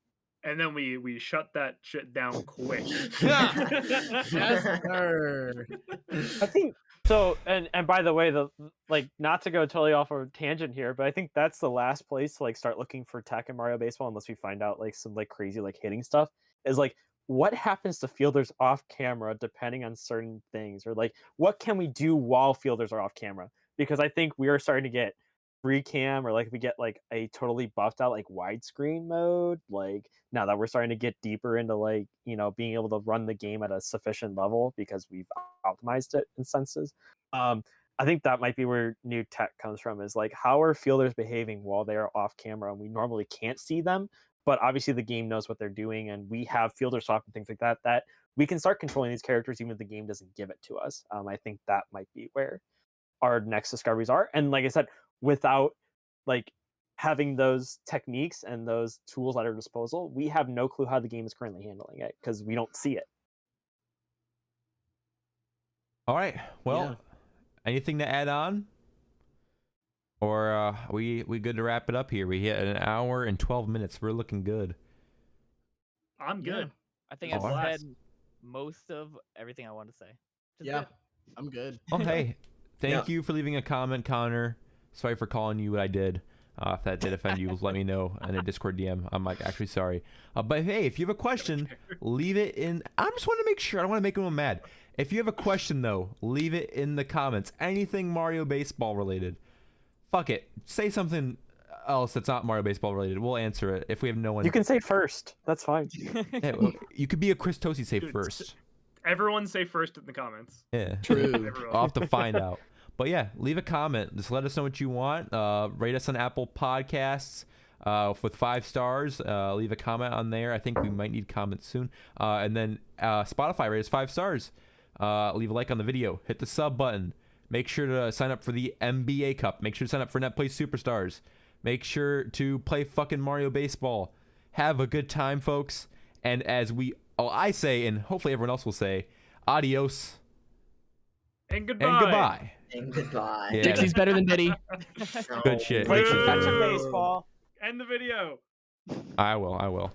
And then we shut that shit down quick. Yes, sir. I think so. And by the way, the like, not to go totally off a tangent here, but I think that's the last place to like start looking for tech in Mario Baseball, unless we find out like some like crazy like hitting stuff, is like what happens to fielders off camera depending on certain things, or like what can we do while fielders are off camera? Because I think we are starting to get free cam, or like we get like a totally buffed out like widescreen mode, like now that we're starting to get deeper into like, you know, being able to run the game at a sufficient level because we've optimized it in senses. I think that might be where new tech comes from, is like how are fielders behaving while they are off camera and we normally can't see them, but obviously the game knows what they're doing and we have fielder swap and things like that, that we can start controlling these characters even if the game doesn't give it to us. I think that might be where our next discoveries are. And like I said, without like having those techniques and those tools at our disposal, we have no clue how the game is currently handling it because we don't see it. All right. Well, Yeah. anything to add on? Or we good to wrap it up here? We hit an hour and 12 minutes. We're looking good. I'm good. I think All I've right. said most of everything I want to say. Just Yeah, good. I'm good. Oh, hey. Thank Yeah. you for leaving a comment, Connor. Sorry for calling you what I did. If that did offend you, let me know in a Discord DM. I'm like, actually sorry. But hey, if you have a question, leave it in. I just want to make sure. I don't want to make anyone mad. If you have a question, though, leave it in the comments. Anything Mario Baseball related. Fuck it. Say something else that's not Mario Baseball related. We'll answer it if we have no one. You can say first. That's fine. Yeah, well, you could be a Chris Tosi say Dude, first. Everyone say first in the comments. Yeah. True. Everyone. I'll have to find out. But yeah, leave a comment. Just let us know what you want. Rate us on Apple Podcasts with 5 stars. Leave a comment on there. I think we might need comments soon. And then Spotify, rate us 5 stars. Leave a like on the video. Hit the sub button. Make sure to sign up for the MBA Cup. Make sure to sign up for NetPlay Superstars. Make sure to play fucking Mario Baseball. Have a good time, folks. And as I say, and hopefully everyone else will say, adios And goodbye. and goodbye. And goodbye. Yeah. Dixie's better than Diddy. Good shit. Play Dixie's some better. catch a baseball. End the video. I will.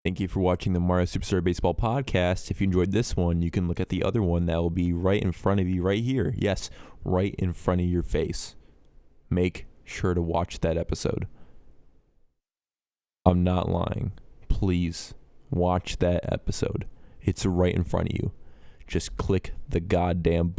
Thank you for watching the Mario Superstar Baseball podcast. If you enjoyed this one, you can look at the other one that will be right in front of you right here. Yes, right in front of your face. Make sure to watch that episode. I'm not lying. Please watch that episode. It's right in front of you. Just click the goddamn button.